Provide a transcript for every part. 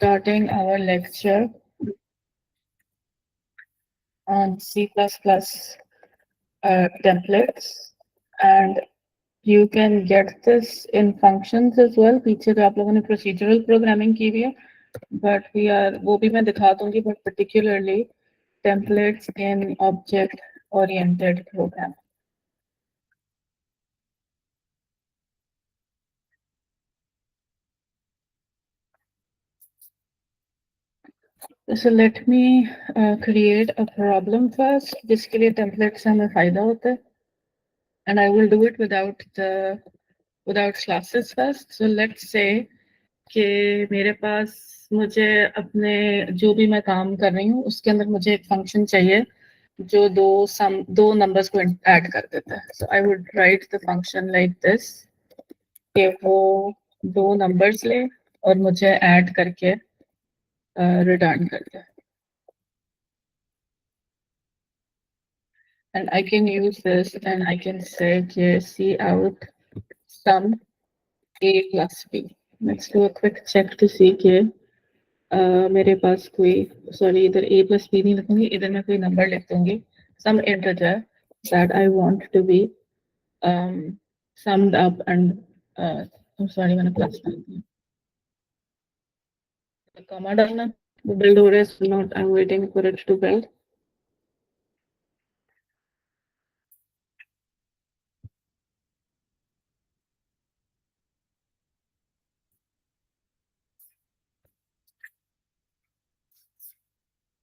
starting our lecture on C++ templates, and you can get this in functions as well. पीछे तो आप लोगों ने procedural programming की हुई है, but वो भी मैं दिखा दूंगी, but particularly templates in object-oriented programming. So let me create a problem first, जिसके लिए template से हमें फायदा होता है, and I will do it without classes first. So let's say कि मेरे पास मुझे अपने जो भी मैं काम कर रही हूँ उसके अंदर मुझे एक फंक्शन चाहिए जो दो नंबर्स को ऐड कर देता है. So I would write the function like this कि वो दो नंबर्स ले और मुझे ऐड करके रिटर्न कर दे. And I can use this and I can say C out sum A plus B. Let's do a quick check to see कि मेरे पास कोई सॉरी इधर A plus B नहीं लिखूंगी, इधर मैं कोई नंबर लिख दूंगी, some integer that I want to be summed up and I'm sorry मैंने plus डाल दिया. कॉमा डालना वो बिल्ड हो रहा है, so not I'm waiting for it to build.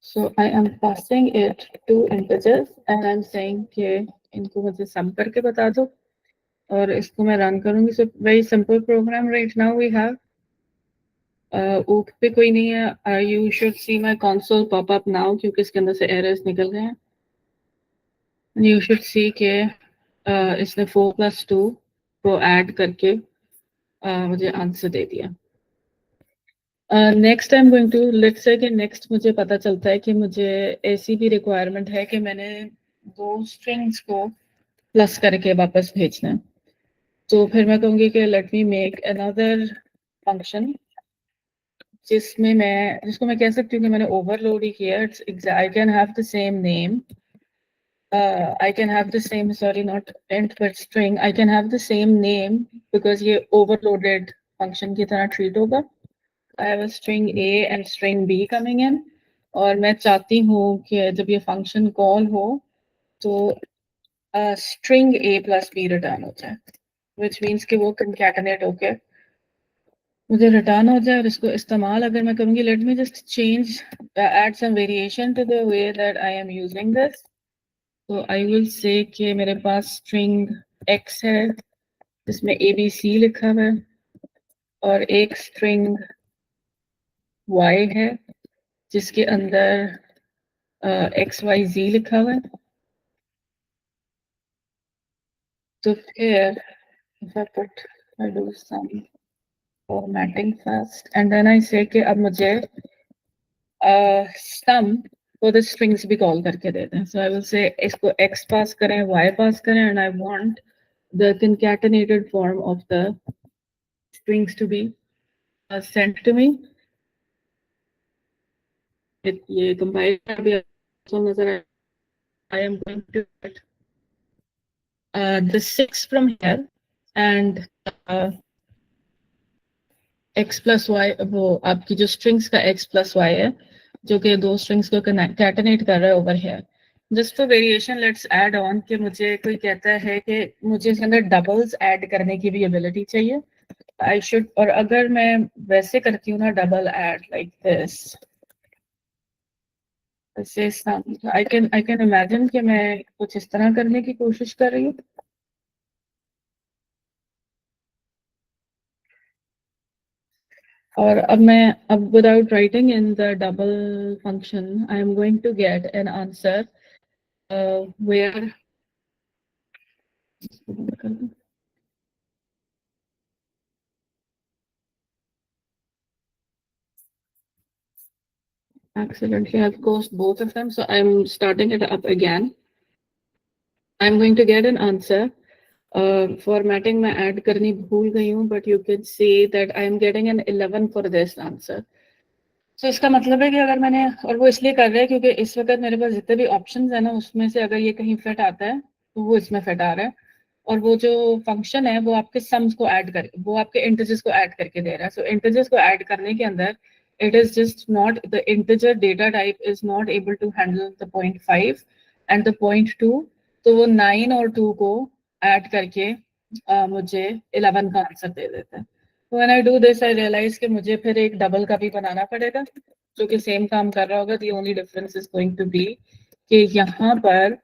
So I am passing it two integers and I'm saying कि इनको मुझे sum करके बता दो और इसको मैं रन करूंगी. So very simple program right now we have. ऊपर पे कोई नहीं है. You should see my console pop up now क्योंकि इसके अंदर से errors निकल गए हैं. You should see कि इसने 4 plus 2 को add करके मुझे आंसर दे दिया. Next I am going to let's say कि नेक्स्ट मुझे पता चलता है कि मुझे ऐसी भी रिक्वायरमेंट है कि मैंने दो स्ट्रिंग्स को प्लस करके वापस भेजना है. तो फिर मैं कहूँगी कि let me make another function जिसको मैं कह सकती हूँ कि मैंने ओवरलोड ही किया. I can have the same name, I can have the same, sorry, not int but string. I can have the same name because ये overloaded function की तरह treat होगा. I have a string A and string B coming in, और मैं चाहती हूँ कि जब ये function call हो तो string A plus B return हो जाए, which means कि वो concatenate होके मुझे return हो जाए. और इसको इस्तेमाल अगर मैं करूँगी, let me just change, add some variation to the way that I am using this. तो I will say कि मेरे पास string X है जिसमें ABC लिखा हुआ है और एक string Y है जिसके अंदर XYZ लिखा हुआ है. तो फिर I do some formatting first and then I say कि अब मुझे sum को the strings भी call करके दे दें. So I will say इसको X पास करें, Y पास करें, and I want the concatenated form of the strings to be sent to me. ये compile भी नजर आए. I am going to get the 6 from here and x plus y, वो आपकी जो strings का x plus y है जो कि दो strings को concatenate कर रहा है over here. Just for variation let's add on कि मुझे कोई कहता है कि मुझे इसके अंदर doubles add करने की भी ability चाहिए. I should, और अगर मैं वैसे करती हूँ ना double add like this, I can imagine कि मैं कुछ इस तरह करने की कोशिश कर रही हूँ. और अब without writing in the double function I am going to get an answer where accidentally I've closed both of them, so I'm starting it up again. I'm going to get an answer. Formatting मैं add करनी भूल गई हूँ, but you can see that I am getting an 11 for this answer. तो इसका मतलब है कि अगर मैंने, और वो इसलिए कर रहे हैं क्योंकि इस वक्त मेरे पास जितने भी ऑप्शंस है ना, उसमें से अगर ये कहीं फिट आता है तो वो इसमें फिट आ रहा है, और वो जो फंक्शन है वो आपके सम्स को ऐड कर, वो आपके इंटीजर्स को ऐड करके दे रहा है. सो इंटीजर्स को ऐड करने के अंदर it is just not, the integer data type is not able to handle the 0.5 and the 0.2, तो वो 9 और 2 को ऐड करके मुझे 11 का आंसर दे देता है. When I do this, I realize कि मुझे फिर एक डबल का भी बनाना पड़ेगा जो कि सेम काम कर रहा होगा. The only difference is going to be कि यहाँ पर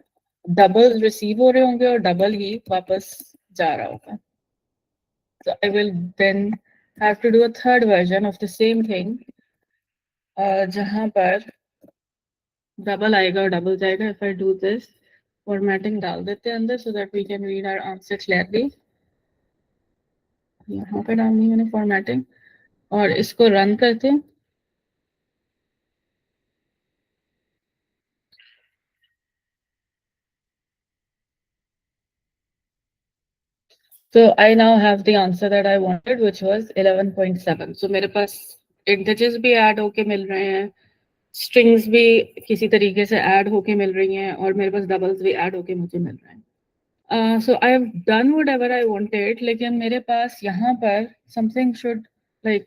डबल रिसीव हो रहे होंगे और डबल ही वापस जा रहा होगा. So I will then have to do a third version of the same thing, जहाँ पर डबल आएगा और डबल जाएगा. If I do this, formatting डाल देते हैं अंदर so that we can read our answer clearly. यहाँ पे डालनी मैंने फॉर्मेटिंग और इसको रन करते हैं. So I now have the answer that I wanted, which was 11.7. So मेरे पास इंटीजर्स भी ऐड होके मिल रहे हैं, स्ट्रिंग्स भी किसी तरीके से ऐड होके मिल रही हैं, और मेरे पास डबल्स भी ऐड होके मुझे मिल रहे हैं. So I have done whatever I wanted, लेकिन मेरे पास यहाँ पर something should like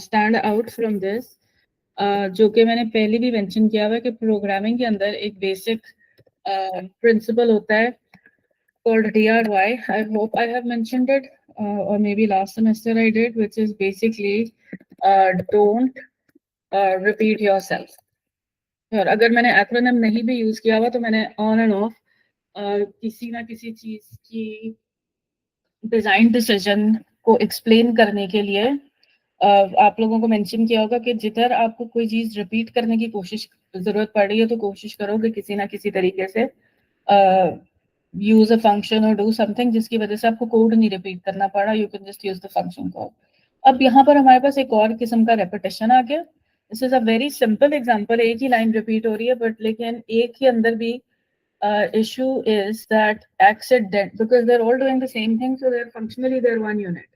stand out from this, जो कि मैंने पहले भी मेंशन किया हुआ है कि प्रोग्रामिंग के अंदर एक बेसिक प्रिंसिपल होता है called DRY. I hope I have mentioned it, or maybe last semester I did, which is basically don't repeat yourself. और अगर मैंने एक्रोनिम नहीं भी यूज किया हुआ तो मैंने ऑन एंड ऑफ किसी ना किसी चीज की डिजाइन डिसीजन को एक्सप्लेन करने के लिए आप लोगों को मेंशन किया होगा कि जिधर आपको कोई चीज रिपीट करने की कोशिश जरूरत पड़ रही है तो कोशिश करो कि किसी ना किसी तरीके से यूज अ फंक्शन और डू समथिंग जिसकी वजह से आपको कोड नहीं रिपीट करना पड़ा. You can just use the function call. अब यहाँ पर हमारे पास एक और किस्म का रेपिटेशन आ गया. This is a very simple example. एक ही लाइन रिपीट हो रही है बट लेकिन एक ही अंदर भी issue is that accident, because they're all doing the same thing, so they're functionally they're one unit.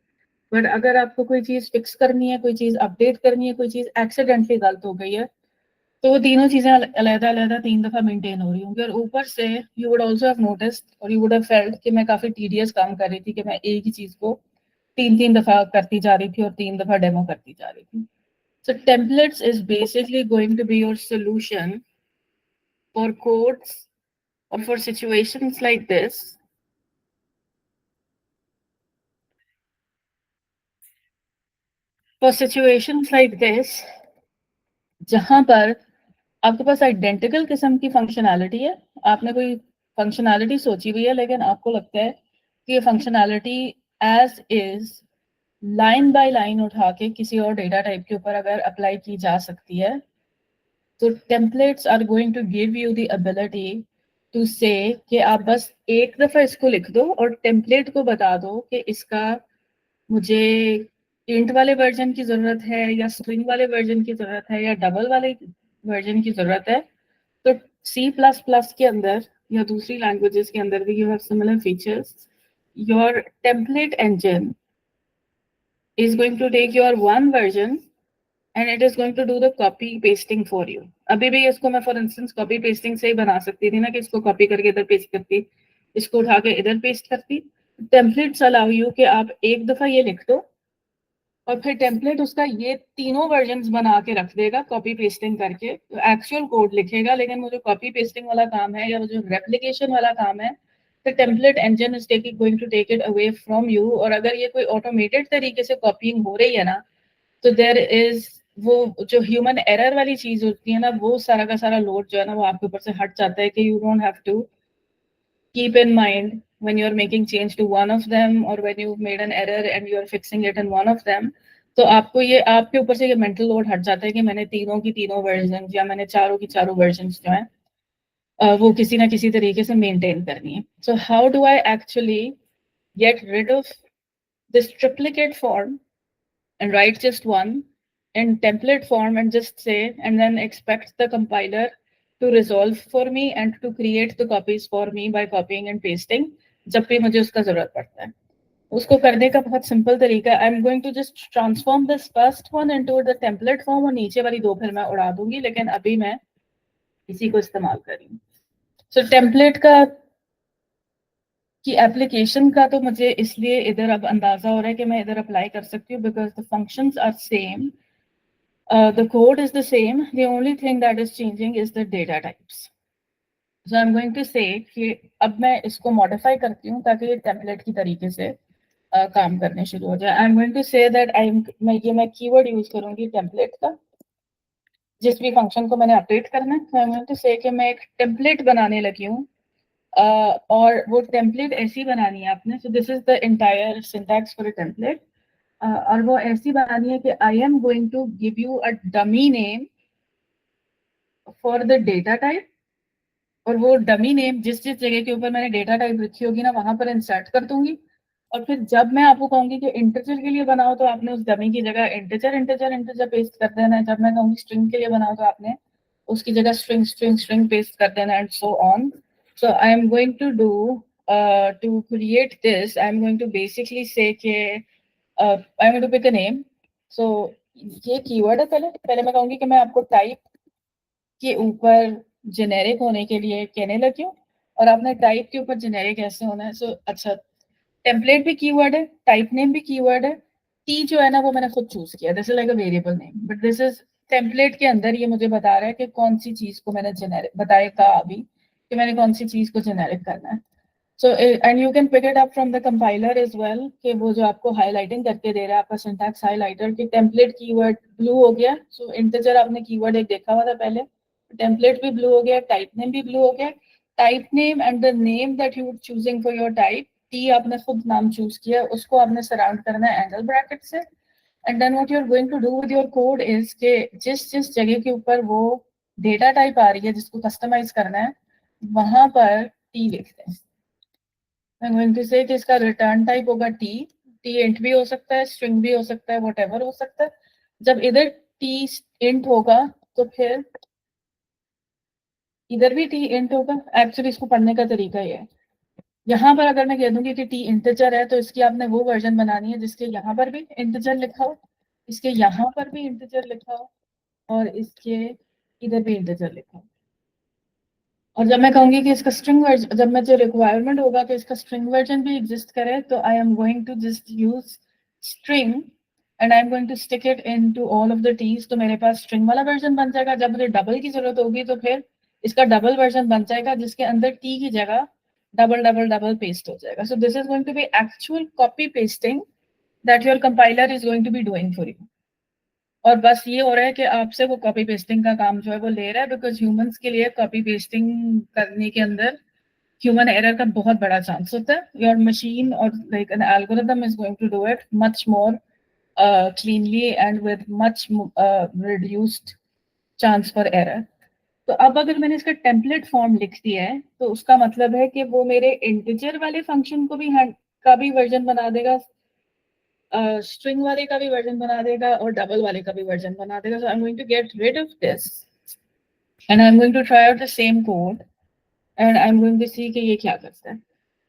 But अगर आपको कोई चीज फिक्स करनी है, कोई चीज अपडेट करनी है, कोई चीज एक्सीडेंटली गलत हो गई है, तो वो तीनों चीजें अलग अलग 3 दफा मेंटेन हो रही होंगी. और ऊपर से you would also have noticed और यू वुड हैव फेल्ट कि मैं काफी टीडियस काम कर रही थी कि मैं एक ही चीज को 3 दफा करती जा रही थी और 3 दफा डेमो करती जा रही थी. So templates is basically going to be your solution for codes or for situations like this. For situations like this, जहां पर आपके पास आइडेंटिकल किस्म की फंक्शनैलिटी है, आपने कोई फंक्शनैलिटी सोची हुई है लेकिन आपको लगता है कि ये functionality as is line by line उठा के किसी और डेटा टाइप के ऊपर अगर अप्लाई की जा सकती है, तो templates are going to give you the ability to say कि आप बस एक दफा इसको लिख दो और टेम्पलेट को बता दो कि इसका मुझे इंट वाले वर्जन की जरूरत है या स्ट्रिंग वाले वर्जन की जरूरत है या डबल वाले वर्जन की जरूरत है. तो C++ के अंदर या दूसरी लैंग्वेजेस के अंदर भी you have similar features. Your template engine is going to take your one version and it is going to do the copy pasting for you. अभी भी इसको मैं for instance copy pasting से ही बना सकती थी ना कि इसको copy करके इधर paste करती, इसको उठा के इधर paste करती. Templates allow you कि आप एक दफा ये लिख दो और फिर टेम्पलेट उसका ये तीनों वर्जन्स बना के रख देगा कॉपी पेस्टिंग करके. तो एक्चुअल कोड लिखेगा लेकिन वो जो कॉपी पेस्टिंग वाला काम है या वो जो रेप्लिकेशन वाला काम है, तो template engine is going to take it away from you. और अगर ये कोई ऑटोमेटेड तरीके से कॉपिंग हो रही है ना, तो देयर इज वो जो ह्यूमन एरर वाली चीज होती है ना, वो सारा का सारा लोड जो है ना वो आपके ऊपर से हट जाता है कि you don't have to keep in mind when you're making change to one of them or when you've made an error and you're fixing it in one of them. तो आपको ये आपके ऊपर से ये मेंटल लोड हट जाता है कि मैंने तीनों की तीनों वर्जन या मैंने चारों की चारों वर्जन जो है वो किसी ना किसी तरीके से मेंटेन करनी है. So how do I actually get rid of this triplicate form and write just one in template form and just say and then expect the compiler to resolve for me and to create the copies for me by copying and pasting जब भी मुझे उसका जरूरत पड़ता है. उसको करने का बहुत सिंपल तरीका है। I am going to just transform this first one into the template form, और नीचे वाली दो फिर मैं उड़ा दूंगी, लेकिन अभी मैं इसी को इस्तेमाल कर रही हूँ। सो टेम्पलेट का कि एप्लीकेशन का तो मुझे इसलिए इधर अब अंदाजा हो रहा है कि मैं इधर अप्लाई कर सकती हूँ, because the functions are same, the code is the same, the only thing that is changing is the data types. So I am going to say कि अब मैं इसको मॉडिफाई करती हूँ ताकि ये टेम्पलेट की तरीके से काम करने शुरू हो जाए। I am going to say that मैं कीवर्ड यूज करूंगी टेम्पलेट का, जिस भी फंक्शन को मैंने अपडेट करना है। I am going to say कि मैं एक टेम्पलेट बनाने लगी हूँ, और वो टेम्पलेट ऐसी बनानी है आपने। So this is the entire syntax for a template, और वो ऐसी बनानी है कि I am going to give you a dummy name for the data type, और वो डमी नेम जिस जिस जगह के ऊपर मैंने डेटा टाइप रखी होगी ना, वहां पर इंसर्ट कर दूंगी। और फिर जब मैं आपको कहूंगी कि इंटीजर के लिए बनाओ, तो आपने उस डमी की जगह इंटीजर इंटीजर इंटीजर पेस्ट कर देना है। जब मैं कहूंगी स्ट्रिंग के लिए बनाओ, तो आपने उसकी जगह स्ट्रिंग स्ट्रिंग स्ट्रिंग पेस्ट कर देना, and so on. So I am going to do to create this. I am going to basically say कि I'm going to pick a name. So ये कीवर्ड है। पहले पहले मैं कहूंगी कि मैं आपको टाइप के ऊपर जेनेरिक होने के लिए कहने लगी हूँ, और आपने टाइप के ऊपर जेनेरिक ऐसे होना है। सो अच्छा, टेम्पलेट भी कीवर्ड है, टाइप नेम भी कीवर्ड है। टी जो है ना, वो मैंने खुद चूज किया, this is like a variable name, but this is template के अंदर ये मुझे बता रहा है कि कौन सी चीज को मैंने जेनेरिक बताएगा अभी, कि मैंने कौन सी चीज को जेनेरिक करना है। So and you can pick it up from the compiler as well, कि वो जो आपको हाईलाइटिंग करके दे रहा है आपका सिंटैक्स हाईलाइटर, कि टेम्पलेट कीवर्ड ब्लू हो गया। सो इंटीजर आपने कीवर्ड एक देखा हुआ था पहले, टेम्पलेट भी ब्लू हो गया, टाइप नेम भी ब्लू हो गया। Type name and the name that you choosing for your type, T आपने खुद नाम चूज किया, उसको आपने सराउंड करना है एंगल ब्रैकेट से। And then what you are going to do with your code is के जिस जिस जगह के ऊपर वो डेटा टाइप आ रही है जिसको कस्टमाइज करना है, वहां पर टी लिखते हैं। I'm going to say कि इसका रिटर्न टाइप होगा टी। टी इंट भी हो सकता है, स्ट्रिंग भी हो सकता है, वट हो सकता है। जब इधर टी इंट होगा, तो फिर इधर भी टी इंट होगा। एक्चुअली इसको पढ़ने का तरीका ये है, यहाँ पर अगर मैं कह दूंगी कि टी इंटीजर है, तो इसकी आपने वो वर्जन बनानी है जिसके यहाँ पर भी इंटीजर लिखा हो, इसके यहाँ पर भी इंटीजर लिखा हो, और इसके इधर भी इंटीजर लिखा हो। और जब मैं कहूंगी कि इसका स्ट्रिंग वर्जन, जब मैं जो रिक्वायरमेंट होगा कि इसका स्ट्रिंग वर्जन भी एग्जिस्ट करे, तो I am going to just use string, and I am going to stick it into all of the Ts. तो मेरे पास स्ट्रिंग वाला वर्जन बन जाएगा। जब मुझे डबल की जरूरत होगी, तो फिर इसका डबल वर्जन बन जाएगा, जिसके अंदर टी की जगह डबल डबल डबल पेस्ट हो जाएगा। So this is going to be actual copy pasting that your compiler is going to be doing for you. और बस ये हो रहा है कि आपसे वो कॉपी पेस्टिंग का काम जो है वो ले रहा है, बिकॉज ह्यूमंस के लिए कॉपी पेस्टिंग करने के अंदर ह्यूमन एरर का बहुत बड़ा चांस होता है। योर मशीन और like an algorithm is going to do it much more cleanly and with much reduced chance for error. तो अब अगर मैंने इसका टेम्पलेट फॉर्म लिख दिया है, तो उसका मतलब है कि वो मेरे इंटीजर वाले फंक्शन को भी का भी वर्जन बना देगा, स्ट्रिंग वाले का भी वर्जन बना देगा, और डबल वाले का भी वर्जन बना देगा। So I am going to get rid of this, and I am going to try out the same code, and I'm going to see कि ये क्या करता है.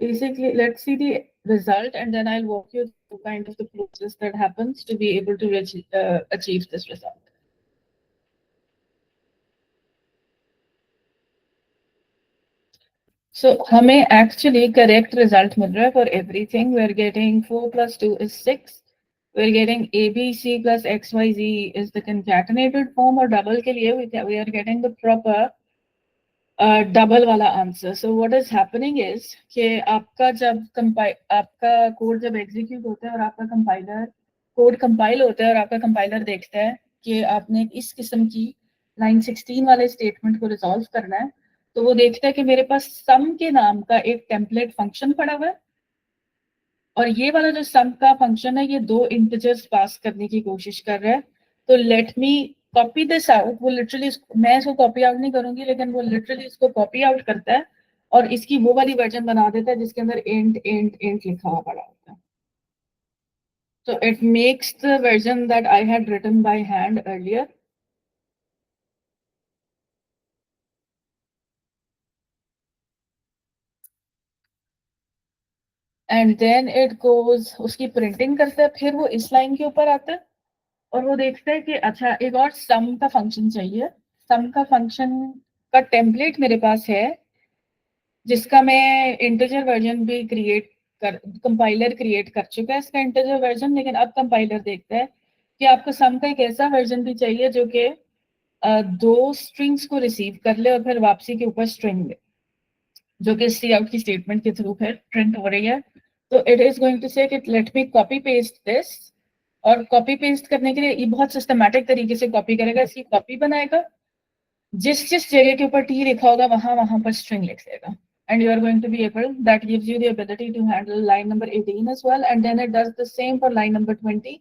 Basically, let's see the result, and then I'll walk you through kind of the process that happens to be able to achieve this result. So हमें actually correct result मिल रहा है for everything. We're getting 4 plus 2 is 6. We're getting ABC plus XYZ is the concatenated form, और double के लिए we are getting the proper double वाला answer. So what is happening is कि आपका आपका code जब एग्जीक्यूट होता है, और आपका कंपाइलर कोड कंपाइल होता है, और आपका कंपाइलर देखता है कि आपने इस किस्म की लाइन 16 वाले स्टेटमेंट को रिजॉल्व करना है, तो वो देखता है कि मेरे पास सम के नाम का एक टेम्पलेट फंक्शन पड़ा हुआ है, और ये वाला जो सम का फंक्शन है, ये दो इंटीजर्स पास करने की कोशिश कर रहा है। तो let me copy this out. वो लिटरली, मैं इसको कॉपी आउट नहीं करूंगी, लेकिन वो लिटरली इसको कॉपी आउट करता है, और इसकी वो वाली वर्जन बना देता है जिसके अंदर इंट इंट इंट लिखा हुआ पड़ा होता है। So it makes the version that I had written by hand earlier. And then it goes, उसकी प्रिंटिंग करता है, फिर वो इस लाइन के ऊपर आता है और वो देखता है कि अच्छा एक और सम का फंक्शन चाहिए। सम का फंक्शन का टेम्पलेट मेरे पास है, जिसका मैं इंटीजर वर्जन भी क्रिएट कर, कंपाइलर क्रिएट कर चुका है इसका इंटीजर वर्जन। लेकिन अब कंपाइलर देखता है कि आपको सम का एक ऐसा वर्जन भी चाहिए जो कि दो स्ट्रिंग्स को रिसीव कर ले और फिर वापसी के ऊपर स्ट्रिंग ले, जो कि सी आउट की स्टेटमेंट के थ्रू फिर प्रिंट हो रही है। तो it is going to say कि let me copy paste this, और कॉपी पेस्ट करने के लिए ये बहुत सिस्टमैटिक तरीके से कॉपी करेगा, इसकी कॉपी बनाएगा, जिस जिस जगह के ऊपर टी लिखा होगा वहां वहां पर स्ट्रिंग लिख देगा। And you are going to be able, that gives you the ability to handle line number 18 as well, and then it does the same for line number 20,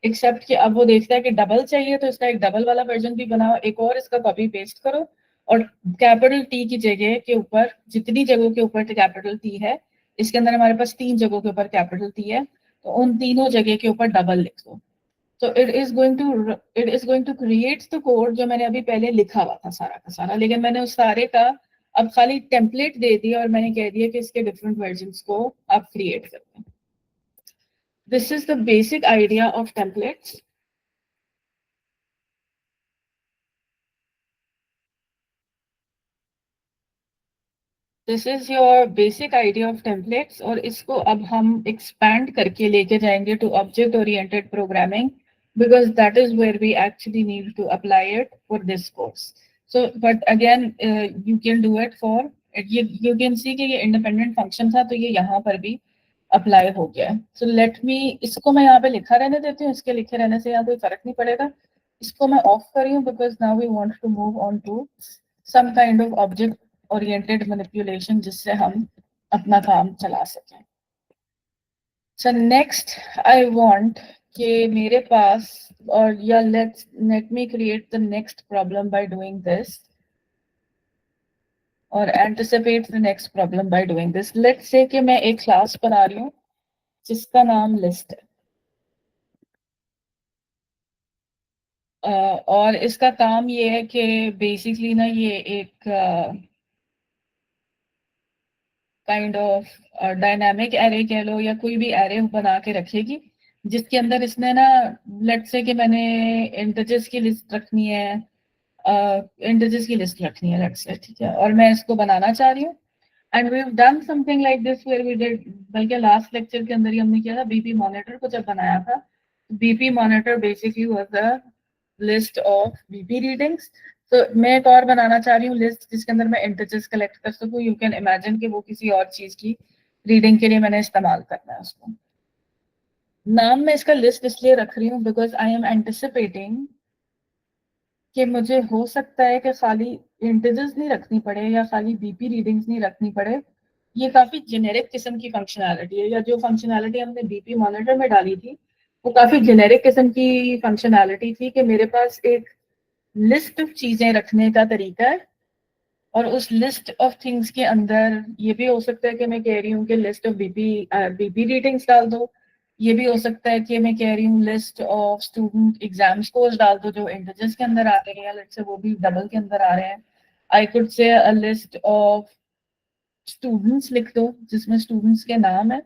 except कि अब वो देखता है कि डबल चाहिए तो इसका एक डबल वाला वर्जन भी बनाओ, एक और इसका कॉपी पेस्ट करो, और कैपिटल टी की जगह के ऊपर जितनी जगहों के ऊपर कैपिटल टी है, इसके अंदर हमारे पास 3 जगहों के ऊपर कैपिटल टी है, तो उन तीनों जगह के ऊपर डबल लिख दो। तो it is going to create the code जो मैंने अभी पहले लिखा हुआ था सारा का सारा, लेकिन मैंने उस सारे का अब खाली टेम्पलेट दे दिया और मैंने कह दिया कि इसके डिफरेंट वर्जन्स को आप क्रिएट करते हैं। This is the basic idea of templates. This is your basic idea of templates, और इसको अब हम एक्सपैंड करके लेके जाएंगे to object oriented programming, because that is where we actually need to apply it for this course. So but again you can do it for you can see कि ये independent function था, तो ये यहाँ पर भी अप्लाई हो गया है। सो लेट मी, इसको मैं यहाँ पे लिखा रहने देती हूँ, इसके लिखे रहने से यहाँ कोई फर्क नहीं पड़ेगा। इसको मैं ऑफ कर रही हूँ because now we want to move on to some kind of object oriented manipulation, जिससे हम अपना काम चला सकें। सो नेक्स्ट आई वांट कि मेरे पास, और या let me create the next problem by doing this, और anticipate the next problem by doing this. Let's say कि मैं एक क्लास बना रही हूँ जिसका नाम लिस्ट है, और इसका काम ये है कि बेसिकली ना ये एक काइंड ऑफ डायनामिक एरे कह लो या कोई भी एरे बना के रखेगी, जिसके अंदर इसने ना, लेट्स से कि मैंने इंटीजर्स की लिस्ट रखनी है, इंटीजर्स की लिस्ट रखनी है लेट्स से, ठीक है, और मैं इसको बनाना चाह रही हूँ। And we have done something like this where we did, बल्कि लास्ट लेक्चर के अंदर ही हमने किया था बीपी मॉनिटर को जब बनाया था। BP monitor basically was a list of BP readings. तो मैं एक और बनाना चाह रही हूँ लिस्ट जिसके अंदर मैं इंटीजर्स कलेक्ट कर सकूँ। यू कैन इमेजिन कि वो किसी और चीज की रीडिंग के लिए मैंने इस्तेमाल करना है उसको। नाम मैं इसका लिस्ट इसलिए रख रही हूँ बिकॉज आई एम एंटिसिपेटिंग कि मुझे हो सकता है कि खाली इंटीजर्स नहीं रखनी पड़े या खाली बीपी रीडिंग्स नहीं रखनी पड़े। ये काफी जेनेरिक किस्म की फंक्शनैलिटी है, या जो फंक्शनैलिटी हमने बीपी मॉनिटर में डाली थी वो काफी जेनेरिक किस्म की फंक्शनैलिटी थी कि मेरे पास एक लिस्ट ऑफ चीजें रखने का तरीका है, और उस लिस्ट ऑफ थिंग्स के अंदर ये भी हो सकता है कि मैं कह रही हूँ कि लिस्ट ऑफ बीपी रीडिंग्स डाल दो, ये भी हो सकता है कि मैं कह रही हूँ list of student exam scores डाल दो जो इंटीजर्स के अंदर आ रहे हैं, लेट्स से वो भी डबल के अंदर आ रहे हैं। I could say a list of students लिख दो जिसमें स्टूडेंट्स के नाम है।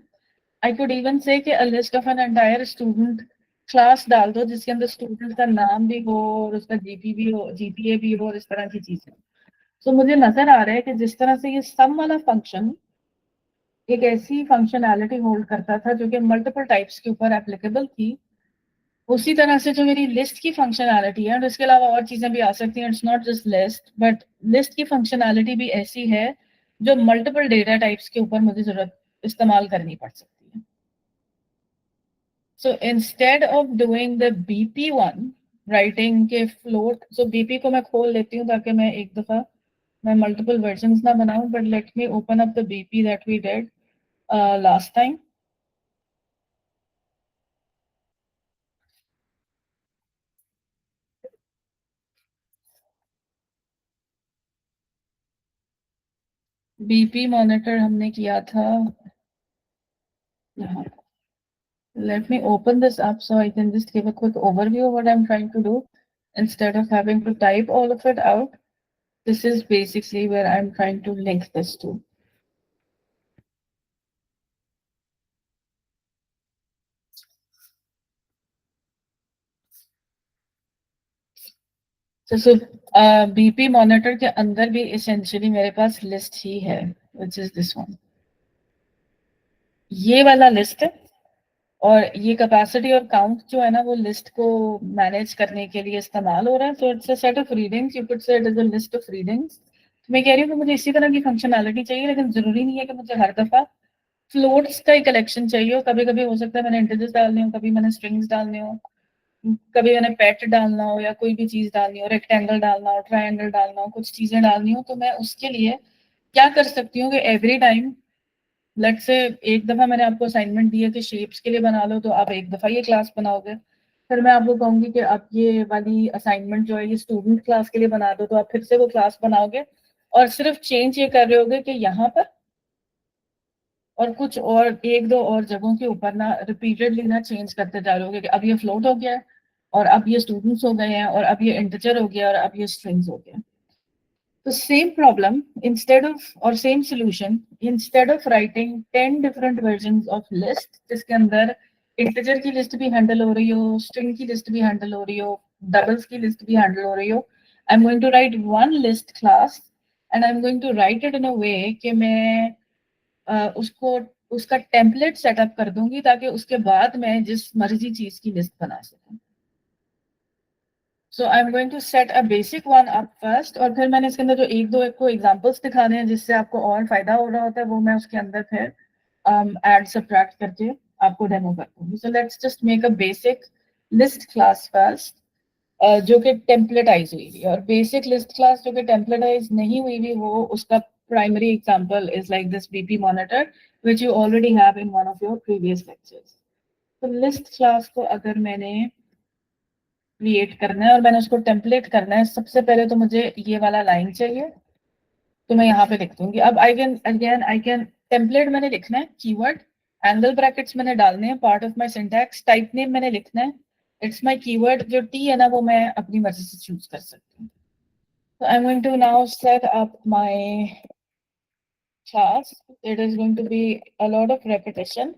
आई कुड इवन से कि अ list of an entire student class डाल दो जिसके अंदर स्टूडेंट का नाम भी हो और उसका जीपी भी हो, जीपीए भी हो, और इस तरह की चीजें। तो मुझे नजर आ रहा है कि जिस तरह से ये सम वाला फंक्शन एक ऐसी फंक्शनैलिटी होल्ड करता था जो कि मल्टीपल टाइप्स के ऊपर एप्लीकेबल थी, उसी तरह से जो मेरी लिस्ट की फंक्शनैलिटी है, और इसके अलावा और चीजें भी आ सकती हैं, it's not just list, but list की फंक्शनैलिटी भी ऐसी है जो मल्टीपल डेटा टाइप्स के ऊपर मुझे जरूरत इस्तेमाल करनी पड़ सकती है। So instead of doing the BP one writing के फ्लोट, सो बीपी को मैं खोल लेती हूँ ताकि मैं एक दफा मैं मल्टीपल वर्जन्स ना बनाऊं, but let me open up the BP that we did last time. BP monitor हमने किया था यहाँ। Let me open this up so I can just give a quick overview of what I'm trying to do instead of having to type all of it out. This is basically where I'm trying to link this to. तो BP monitor के अंदर भी essentially मेरे पास list ही है, which is this one, ये वाला list है। और ये कैपेसिटी और काउंट जो है ना, वो लिस्ट को मैनेज करने के लिए इस्तेमाल हो रहा है। तो it's a set of readings, you could say it is a list of readings. तो मैं कह रही हूँ कि मुझे इसी तरह की फंक्शनैलिटी चाहिए, लेकिन जरूरी नहीं है कि मुझे हर दफा फ्लोट्स का ही कलेक्शन चाहिए हो। कभी कभी हो सकता है मैंने इंटीजर्स डालने हो, कभी मैंने स्ट्रिंग्स डालने हो, कभी मैंने पेट डालना हो या कोई भी चीज डालनी हो, रेक्टेंगल डालना हो, ट्रायंगल डालना हो, कुछ चीजें डालनी हो। तो मैं उसके लिए क्या कर सकती हूँ कि एवरी टाइम, लेट्स से एक दफा मैंने आपको असाइनमेंट दिया कि शेप्स के लिए बना लो, तो आप एक दफा ये क्लास बनाओगे। फिर मैं आपको कहूंगी कि आप ये वाली असाइनमेंट जो है ये स्टूडेंट क्लास के लिए बना दो, तो आप फिर से वो क्लास बनाओगे और सिर्फ चेंज ये कर रहे होगे कि यहाँ पर और कुछ और एक दो और जगहों के ऊपर ना रिपीटेडली ना चेंज करते जा रहे होगे कि अब ये फ्लोट हो गया है, और अब ये स्टूडेंट्स हो गए हैं, और अब ये इंटीजर हो गया, और अब ये स्ट्रिंग्स हो गया। तो सेम प्रॉब्लम, इंस्टेड ऑफ और same solution, instead of writing 10 different versions of list, जिसके अंदर इंटीजर की लिस्ट भी हैंडल हो रही हो, स्ट्रिंग की लिस्ट भी हैंडल हो रही हो, डबल्स की लिस्ट भी हैंडल हो रही हो, I am going to write one list class, and I am going to write it in a way कि मैं उसको उसका टेम्पलेट सेटअप कर दूंगी, ताकि उसके बाद मैं जिस मर्जी चीज की लिस्ट बना सकूं। So I am going to set a basic one up first, और फिर मैंने इसके अंदर जो एक दो एक को एग्जांपल्स दिखाने हैं जिससे आपको और फायदा हो रहा होता है, वो मैं उसके अंदर फिर ऐड सब्ट्रैक्ट करके आपको डेमो कर दूंगी। So let's just make a basic list class first, जो कि टेम्पलेटाइज हुई हुई, और बेसिक लिस्ट क्लास जो कि टेम्पलेटाइज नहीं हुई हुई, वो उसका primary example is like this BP monitor, which you already have in one of your previous lectures. तो लिस्ट क्लास को अगर मैंने क्रिएट करना है और मैंने उसको टेम्पलेट करना है, सबसे पहले तो मुझे ये वाला लाइन चाहिए, तो मैं यहाँ पे लिख दूंगी। अब आई कैन टेम्पलेट मैंने लिखना है, कीवर्ड एंगल ब्रैकेट्स मैंने डालने हैं, part of my syntax, type name मैंने लिखना है, इट्स माय कीवर्ड, जो टी है ना वो मैं अपनी मर्जी से चूज कर सकती हूँ। So I'm going to now set up my class. It is going to be a lot of repetition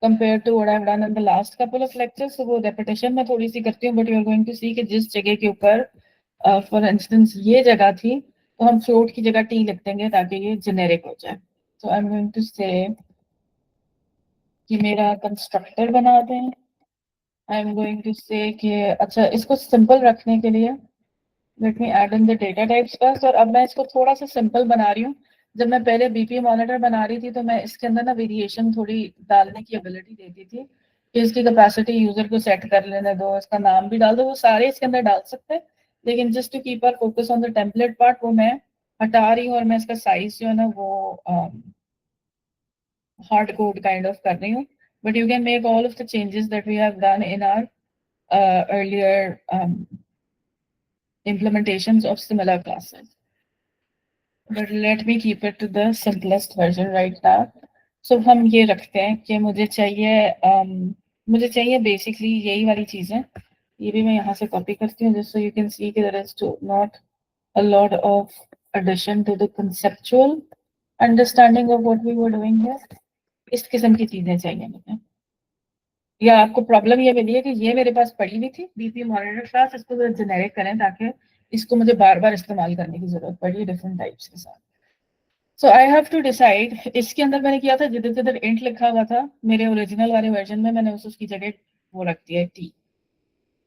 compared to what I've done in the last couple of lectures. So वो repetition मैं थोड़ी सी करती हूँ, but you are going to see कि जिस जगह के ऊपर for instance ये जगह थी, तो हम float की जगह t लिख देंगे ताकि ये generic हो जाए। So I'm going to say कि मेरा constructor बना दें। I'm going to say कि अच्छा, इसको simple रखने के लिए let me add in the data types first. और अब मैं इसको थोड़ा सा सिंपल बना रही हूँ। जब मैं पहले बीपी मॉनिटर बना रही थी तो मैं इसके अंदर ना वेरिएशन थोड़ी डालने की एबिलिटी देती थी कि इसकी कैपेसिटी यूजर को सेट कर लेने दो, इसका नाम भी डाल दो, वो सारे इसके अंदर डाल सकते हैं। लेकिन just to keep our focus on the template part, वो मैं हटा रही हूँ, और मैं इसका साइज जो है ना वो हार्ड कोड काइंड ऑफ कर रही हूँ। But you can make all of the changes that we have done in our earlier implementations of similar classes. But let me keep it to the simplest version right now. So हम ये रखते हैं कि मुझे चाहिए basically यही वाली चीजें। ये भी मैं यहाँ से कॉपी करती हूँ, just so you can see कि there is not a lot of addition to the conceptual understanding of what we were doing here. इस किस्म की चीजें चाहिए मुझे। या आपको प्रॉब्लम ये मिली है कि ये मेरे पास पड़ी हुई थी बीपी मॉनिटर क्लास, इसको जेनेरिक करें ताकि इसको मुझे बार बार इस्तेमाल करने की जरूरत पड़ी डिफरेंट टाइप्स के साथ। सो आई हैव टू डिसाइड, इसके अंदर मैंने किया था जिधर जिधर इंट लिखा हुआ था मेरे ओरिजिनल वाले वर्जन में, मैंने उसकी जगह वो रख दिया है T.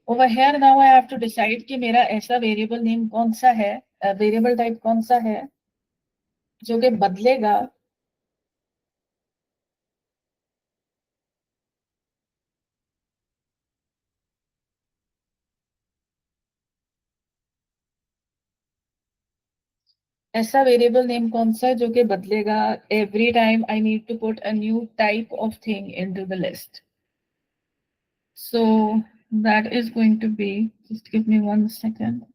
Over here now I have to decide कि मेरा ऐसा वेरिएबल नेम कौन सा है, वेरिएबल टाइप कौन सा है जो कि बदलेगा ऐसा वेरिएबल नेम कौन सा है जो कि बदलेगा every time I need to put a new type of thing into the list. So that is going to be, just give me 1 second.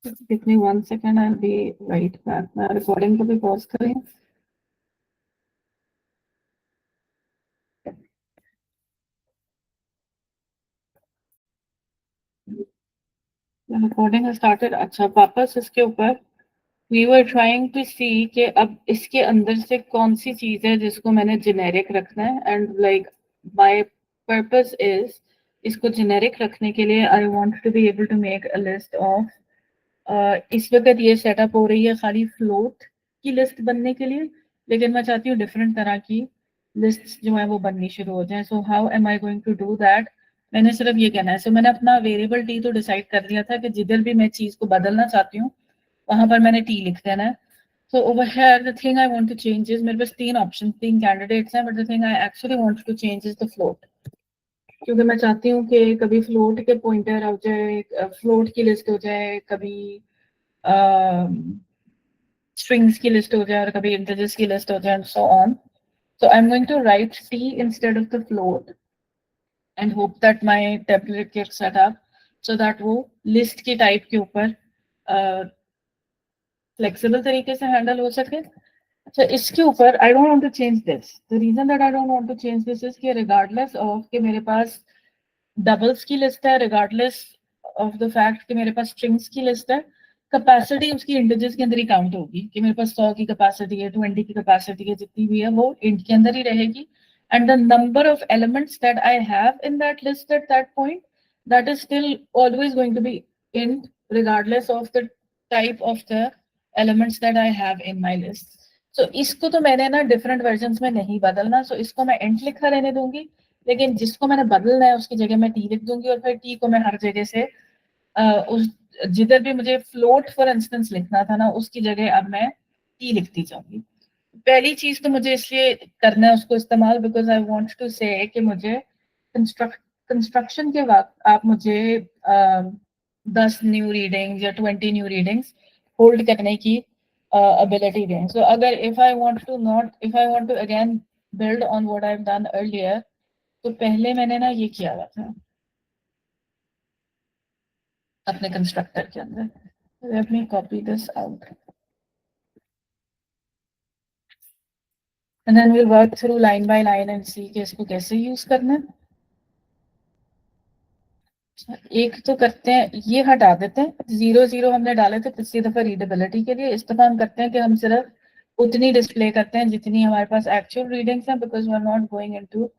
Just give me 1 second, I'll be right back. मैं recording को भी pause करें। Recording started. अच्छा, वापस इसके ऊपर we were trying to सी कि अब इसके अंदर से कौन सी चीज है जिसको मैंने जेनेरिक रखना है, and like my purpose is इसको जेनेरिक रखने के लिए I want to be able to make a list of, इस वक्त ये सेटअप हो रही है खाली फ्लोट की लिस्ट बनने के लिए, लेकिन मैं चाहती हूँ डिफरेंट तरह की लिस्ट जो है वो बननी शुरू हो जाए। So how am I going to do that? मैंने सिर्फ ये कहना है, सो मैंने अपना वेरिएबल टी तो डिसाइड कर लिया था कि जिधर भी मैं चीज को बदलना चाहती हूँ वहां पर मैंने टी लिख देना है। So over here, the thing I want to change is मेरे पास तीन ऑप्शन, तीन कैंडिडेट्स हैं, but the thing I actually want to change is the float, क्योंकि मैं चाहती हूँ कि कभी फ्लोट के पॉइंटर हो जाए, फ्लोट की लिस्ट हो जाए, कभी स्ट्रिंग्स की लिस्ट हो जाए और कभी इंटीजर्स की लिस्ट हो जाए, and so on. So I'm going to write t instead of the float and hope that my template gets set up so that वो लिस्ट की टाइप के ऊपर फ्लेक्सिबल तरीके से हैंडल हो सके. अच्छा, इसके ऊपर I don't want to change this. The reason that I don't want to change this is कि रिगार्डलेस ऑफ कि मेरे पास डबल्स की लिस्ट है, रिगार्डलेस ऑफ द फैक्ट कि मेरे पास स्ट्रिंग्स की लिस्ट है, कैपेसिटी उसकी इंटीजर्स के अंदर ही काउंट होगी कि मेरे पास 100 की कैपेसिटी है, 20 की कैपेसिटी है, जितनी भी है वो इंट के अंदर ही रहेगी. And the number of elements that I have in that list at that point, that is still always going to be int regardless of the type of the elements that I have in my list. So इसको तो मैंने ना different version में नहीं बदलना, so इसको मैं int लिखा रहने दूंगी, लेकिन जिसको मैंने बदलना है उसकी जगह मैं टी लिख दूंगी, और फिर टी को मैं हर जगह से उस जिधर भी मुझे फ्लोट फॉर इंस्टेंस लिखना था ना उसकी जगह अब मैं टी लिखती जाऊंगी. पहली चीज तो मुझे इसलिए करना है उसको इस्तेमाल because I want to say कि मुझे कंस्ट्रक्शन के वक्त आप मुझे 10 न्यू रीडिंग्स या 20 न्यू रीडिंग्स होल्ड करने की ability दें. So अगर if I want to again build on what I've done earlier, तो पहले मैंने ना ये किया हुआ था अपने कंस्ट्रक्टर के अंदर. Let me copy this out and then we'll work through line by line and see कि इसको कैसे यूज करना है. एक तो करते हैं, ये हटा देते हैं, 0 0 हमने डाले थे पिछली दफा रीडेबिलिटी के लिए, इस दफा हम करते हैं कि हम सिर्फ उतनी डिस्प्ले करते हैं जितनी हमारे पास एक्चुअल रीडिंग्स हैं, because we are not going into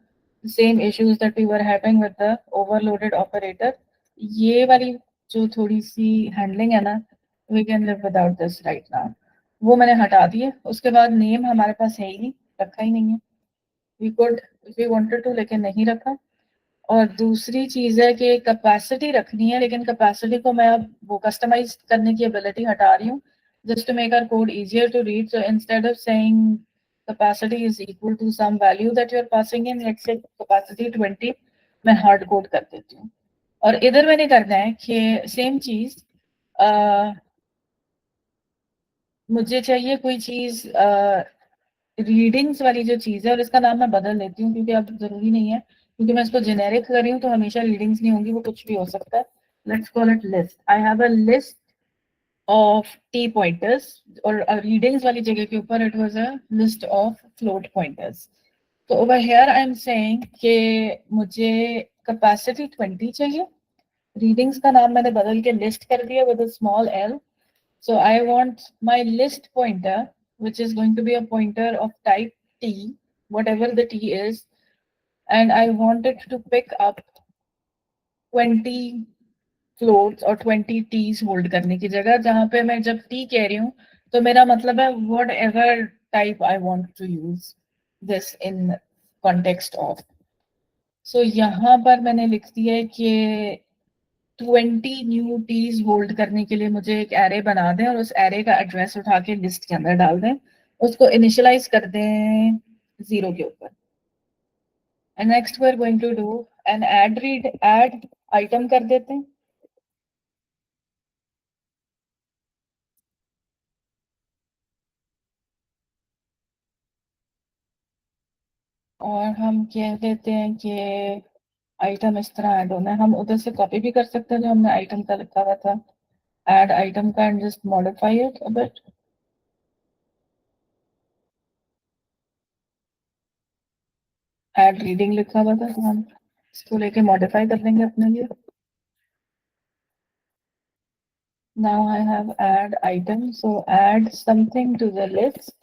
the same issues that we were having with the overloaded operator. ये वाली जो थोड़ी सी हैंडलिंग है ना, we can live without this right now. वो मैंने हटा दिए. उसके बाद नेम हमारे पास है ही नहीं, रखा ही नहीं है. We could if we wanted to, लेकिन नहीं रखा. और दूसरी चीज है कि कैपेसिटी रखनी है, लेकिन कैपेसिटी को मैं अब वो कस्टमाइज करने की एबिलिटी हटा रही हूँ just to make our code easier to read. So instead of saying capacity is equal to some value that you're passing in, let's say capacity 20, मैं हार्ड कोड कर देती हूँ. और इधर मैंने करना है कि सेम चीज मुझे चाहिए कोई चीज रीडिंग्स वाली जो चीज है, और इसका नाम मैं बदल देती हूँ क्योंकि अब जरूरी नहीं है, क्योंकि मैं इसको जेनेरिक कर रही हूँ तो हमेशा रीडिंग्स नहीं होंगी, वो कुछ भी हो सकता है. Let's call it list. I have a list of T pointers, और रीडिंग्स वाली जगह के ऊपर it was a list of float pointers. तो over here I am saying कि मुझे कैपेसिटी 20 चाहिए. रीडिंग्स का नाम मैंने बदल के लिस्ट कर दिया with a small L. So I want my list pointer, which is going to be a pointer of type T, whatever the T is, and I want it to pick up 20 floats or 20 T's hold करने की जगह. जहां पे मैं जब T कह रही हूँ तो मेरा मतलब है whatever type I want to use this in context of. So यहाँ पर मैंने लिख दिया है कि 20 न्यू टीज होल्ड करने के लिए मुझे एक एरे बना दें और उस एरे का एड्रेस उठा के लिस्ट के अंदर डाल दें, उसको इनिशियलाइज कर दें 0 के ऊपर. And next we are going to do an add item कर देते हैं. और हम कह देते हैं कि आइटम इस तरह ऐड होना है. हम उधर से कॉपी भी कर सकते हैं जो हमने आइटम का लिखा हुआ था, ऐड आइटम का, and just modify it a bit. Add reading लिखा हुआ था तो हम इसको लेके मॉडिफाई कर देंगे अपने लिए. now I have add item, so add something to the list.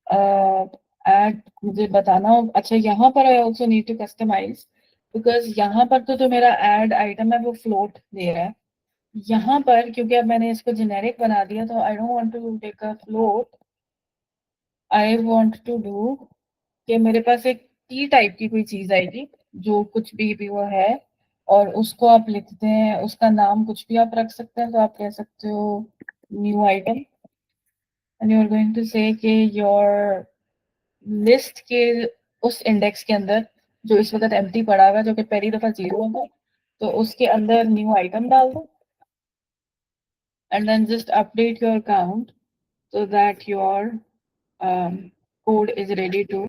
Add, मुझे बताना अच्छा यहाँ पर I also need to customize because यहाँ पर तो जो मेरा add item है वो float दे रहा है. यहाँ पर क्योंकि अब मैंने इसको generic बना दिया तो I don't want to take a float. I want to do कि मेरे पास एक T टाइप की कोई चीज आएगी जो कुछ भी वो है और उसको आप लिखते हैं, उसका नाम कुछ भी आप रख सकते हैं, तो आप कह सकते हो new item and you are going to say कि योर लिस्ट के उस इंडेक्स के अंदर जो इस वक्त एम्प्टी पड़ा हुआ है जो कि पहली दफा 0 होगा, तो उसके अंदर न्यू आइटम डाल दो and then just update your count so that your code is ready to.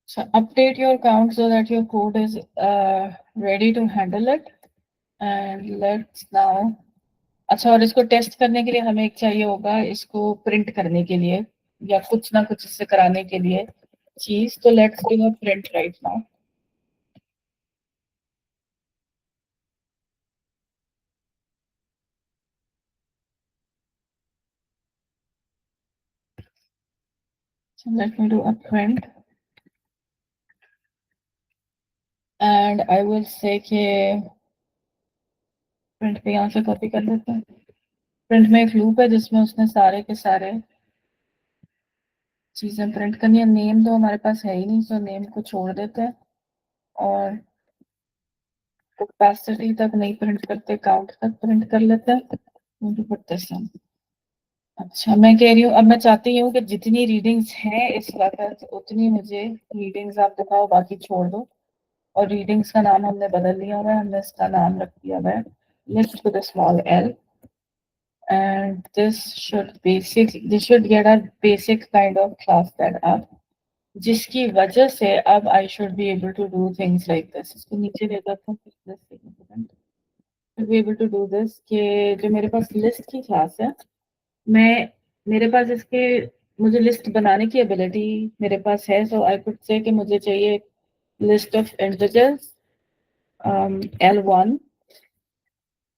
So update your count so that your code is ready to handle it. And let's now. अच्छा, और इसको test करने के लिए हमें एक चाहिए होगा इसको प्रिंट करने के लिए या कुछ ना कुछ इससे कराने के लिए चीज. तो let's do a print right now. So let me do a print and I will say कि प्रिंट पे यहाँ से कॉपी कर देते हैं. प्रिंट में एक लूप है जिसमें उसने सारे के सारे चीजें प्रिंट करनी है. नेम तो हमारे पास है ही नहीं, तो नेम को छोड़ देते हैं और कैपेसिटी तक नहीं प्रिंट करते, काउंट तक प्रिंट कर लेते हैं. अच्छा, मैं कह रही हूँ अब मैं चाहती हूँ कि जितनी रीडिंग्स हैं इस वक्त उतनी मुझे रीडिंग्स आप दिखाओ, बाकी छोड़ दो. और रीडिंग्स का नाम हमने बदल दिया हुआ है, हमने इसका नाम रख दिया हुआ है list with a small L. and this should get a basic kind of class set up जिसकी वजह से अब I should be able to do things like this. इसको नीचे ले जाता हूँ. Should be able to do this कि जो मेरे पास लिस्ट की क्लास है, मैं मेरे पास इसके मुझे लिस्ट बनाने की एबिलिटी मेरे पास है. सो आई कुड से कि मुझे चाहिए list of integers L1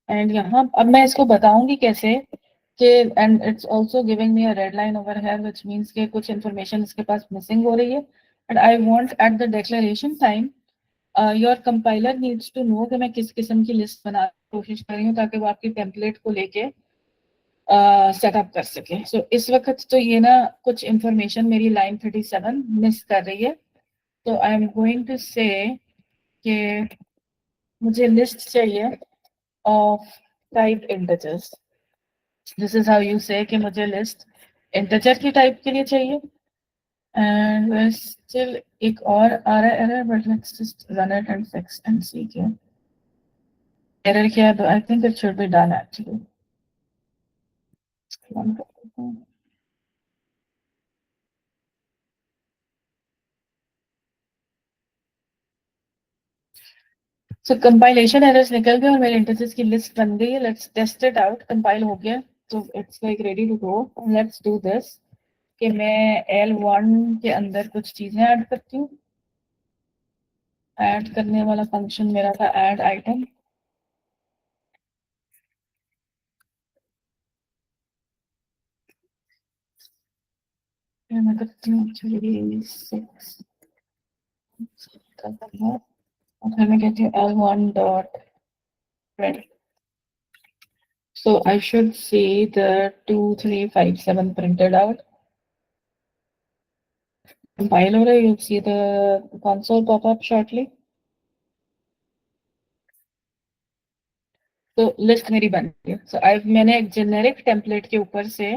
and यहाँ अब मैं इसको बताऊंगी कैसे कि and it's also giving me a red line over here which means कि कुछ इंफॉर्मेशन इसके पास मिसिंग हो रही है. And I want at the declaration time your compiler needs to know कि मैं किस किस्म की लिस्ट बनाने की कोशिश कर रही हूँ ताकि वो आपकी टेम्पलेट को लेके सेटअप कर सके. सो इस वक्त तो ये ना कुछ इंफॉर्मेशन मेरी लाइन 37 मिस कर रही है. तो I am going to say कि मुझे लिस्ट चाहिए of type integers. This is how you से कि मुझे लिस्ट इंटीजर की टाइप के लिए चाहिए. एंड स्टिल एक और आ रहा है error, but let's just run it and fix and see के एरर क्या है. I think it should be done actually. So compilation errors निकल गए और मेरे इंटरसेस की लिस्ट बन गई है. Let's test it out. Compile हो गया तो it's like ready to go. Let's do this कि मैं L1 के अंदर कुछ चीजें ऐड करती हूँ. ऐड करने वाला फंक्शन मेरा था ऐड आइटम. मैं करती हूँ एक्चुअली 6 और फिर मैं कहती हूँ L1 dot print. So I should see the 2357 printed out. Compile हो रहा है. You'll see the console pop up shortly. तो लिस्ट मेरी बन गई. सो मैंने एक जेनेरिक टेम्पलेट के ऊपर से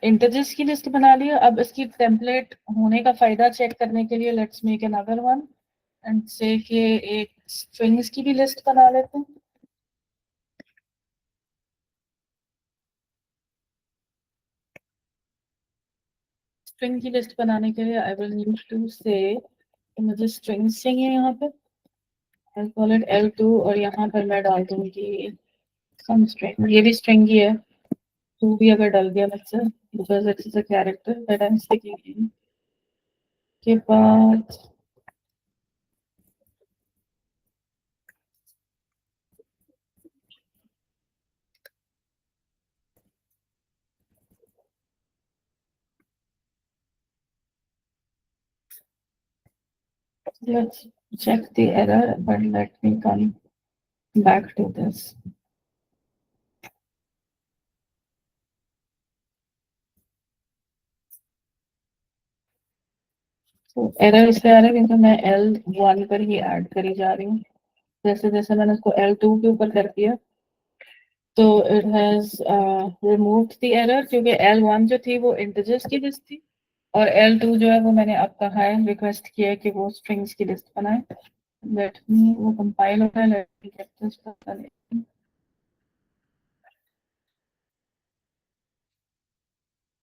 इंटीजर्स की लिस्ट बना ली. अब इसकी टेम्पलेट होने का फायदा चेक करने के लिए let's make another one and से कि एक स्ट्रिंग्स की भी लिस्ट बना लेते हैं. स्ट्रिंग की लिस्ट बनाने के लिए आई विल नीड टू से मुझे स्ट्रिंग्स चाहिए यहाँ पे. आई कॉल इट L2 और यहाँ पर मैं डाल दूंगी सम स्ट्रिंग, ये भी स्ट्रिंग ही है, टू भी अगर डल गया मुझसे, because it is a character that I am sticking in. के बाद let's check the error, but let me come back to this. तो एरर इसलिए आ रहा है क्योंकि मैं L1 पर ही ऐड करी जा रही हूँ। जैसे जैसे मैंने उसको L2 के ऊपर कर दिया तो it has removed the error, क्योंकि L1 जो थी वो इंटीजर्स की लिस्ट थी और L2 जो है वो मैंने अब कहा है, रिक्वेस्ट किया है कि वो स्ट्रिंग्स की लिस्ट बनाए। लेट मी, वो कंपाइल हो रहा है, लेट मी गेट दिस पता नहीं,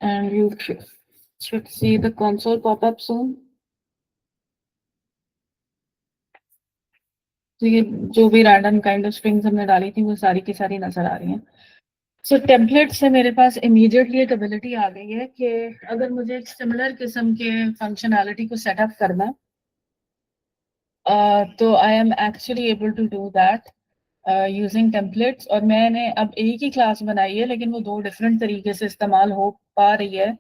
and you should see the console pop up soon. तो ये जो भी रैंडम काइंड ऑफ स्ट्रिंग्स हमने डाली थी वो सारी की सारी नजर आ रही हैं। सो टेम्पलेट से मेरे पास इमीडिएटली एक एबिलिटी आ गई है कि अगर मुझे एक सिमिलर किस्म के फंक्शनैलिटी को सेटअप करना, तो I am actually able to do that using templates. और मैंने अब एक ही क्लास बनाई है लेकिन वो दो डिफरेंट तरीके से इस्तेमाल हो पा रही है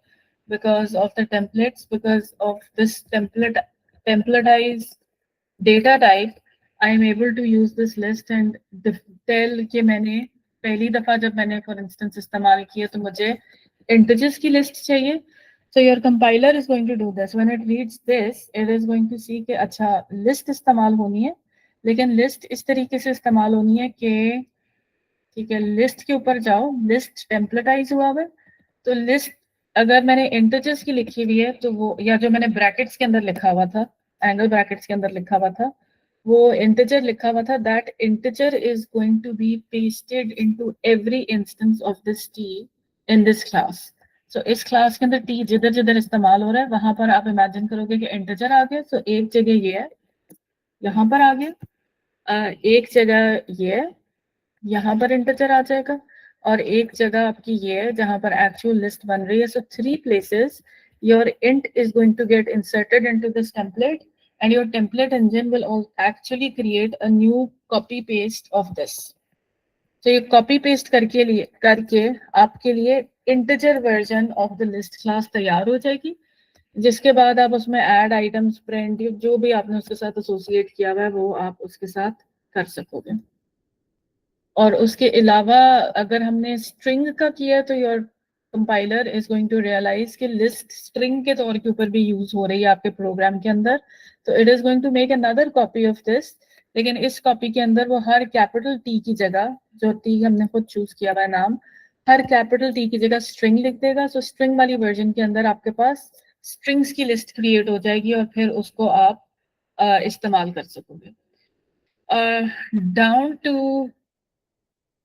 because of the templates, because of this templatize data type. I am able to use this list and tell कि मैंने पहली दफा जब मैंने for instance इस्तेमाल किया तो मुझे integers की list चाहिए, so your compiler is going to do this. When it reads this, it is going to see कि अच्छा list इस्तेमाल होनी है, लेकिन list इस तरीके से इस्तेमाल होनी है कि ठीक है list के ऊपर जाओ, list templatize हुआ है, तो list अगर मैंने integers की लिखी हुई है तो वो, या जो मैंने brackets के अंदर लिखा हुआ था, angle brackets के अंदर लिखा हुआ था, वो integer लिखा हुआ था, that integer is going to be pasted into every instance of this t in this class. So इस क्लास के अंदर t जिधर जिधर इस्तेमाल हो रहा है वहां पर आप इमेजिन करोगे कि integer आ गया, so एक जगह ये है, यहाँ पर आ गया, एक जगह ये है, यहाँ पर इंटीजर आ जाएगा, और एक जगह आपकी ये है जहां पर एक्चुअल लिस्ट बन रही है। So three places your int is going to get inserted into this template and your template engine will actually create a new copy paste of this. तो ये कॉपी पेस्ट करके आपके लिए integer version of the list class तैयार हो जाएगी, जिसके बाद आप उसमें ऐड आइटम्स, प्रिंट, जो भी आपने उसके साथ एसोसिएट किया हुआ है वो आप उसके साथ कर सकोगे। और उसके अलावा अगर हमने स्ट्रिंग का किया तो your compiler is going to realize कि लिस्ट स्ट्रिंग के तौर के ऊपर भी यूज हो रही है आपके प्रोग्राम के अंदर, तो it is going to make another copy of this. लेकिन इस कॉपी के अंदर वो हर कैपिटल टी की जगह, जो टी हमने खुद चूज किया हुआ है नाम, हर कैपिटल टी की जगह स्ट्रिंग लिख देगा। सो स्ट्रिंग वाली वर्जन के अंदर आपके पास स्ट्रिंग्स की लिस्ट क्रिएट हो जाएगी और फिर उसको आप इस्तेमाल कर सकोगे। Down to,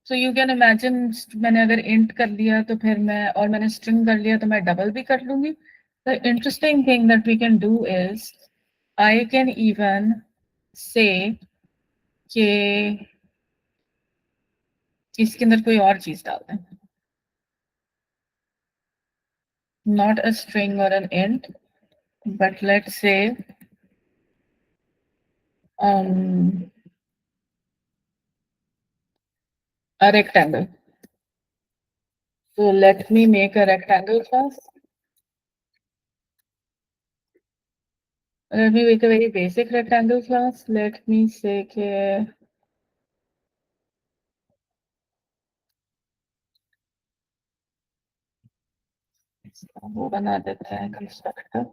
so you can imagine, मैंने अगर इंट कर लिया तो फिर मैं, और मैंने स्ट्रिंग कर लिया तो मैं डबल भी कर लूंगी। The interesting thing that we can do is I can even say कि इसके अंदर कोई और चीज डाल दें, नॉट अ स्ट्रिंग और an int, but let's say a rectangle. So let me make a rectangle class. Let me make a very basic rectangle class. Let me say कि वो बना देते हैं कंस्ट्रक्टर।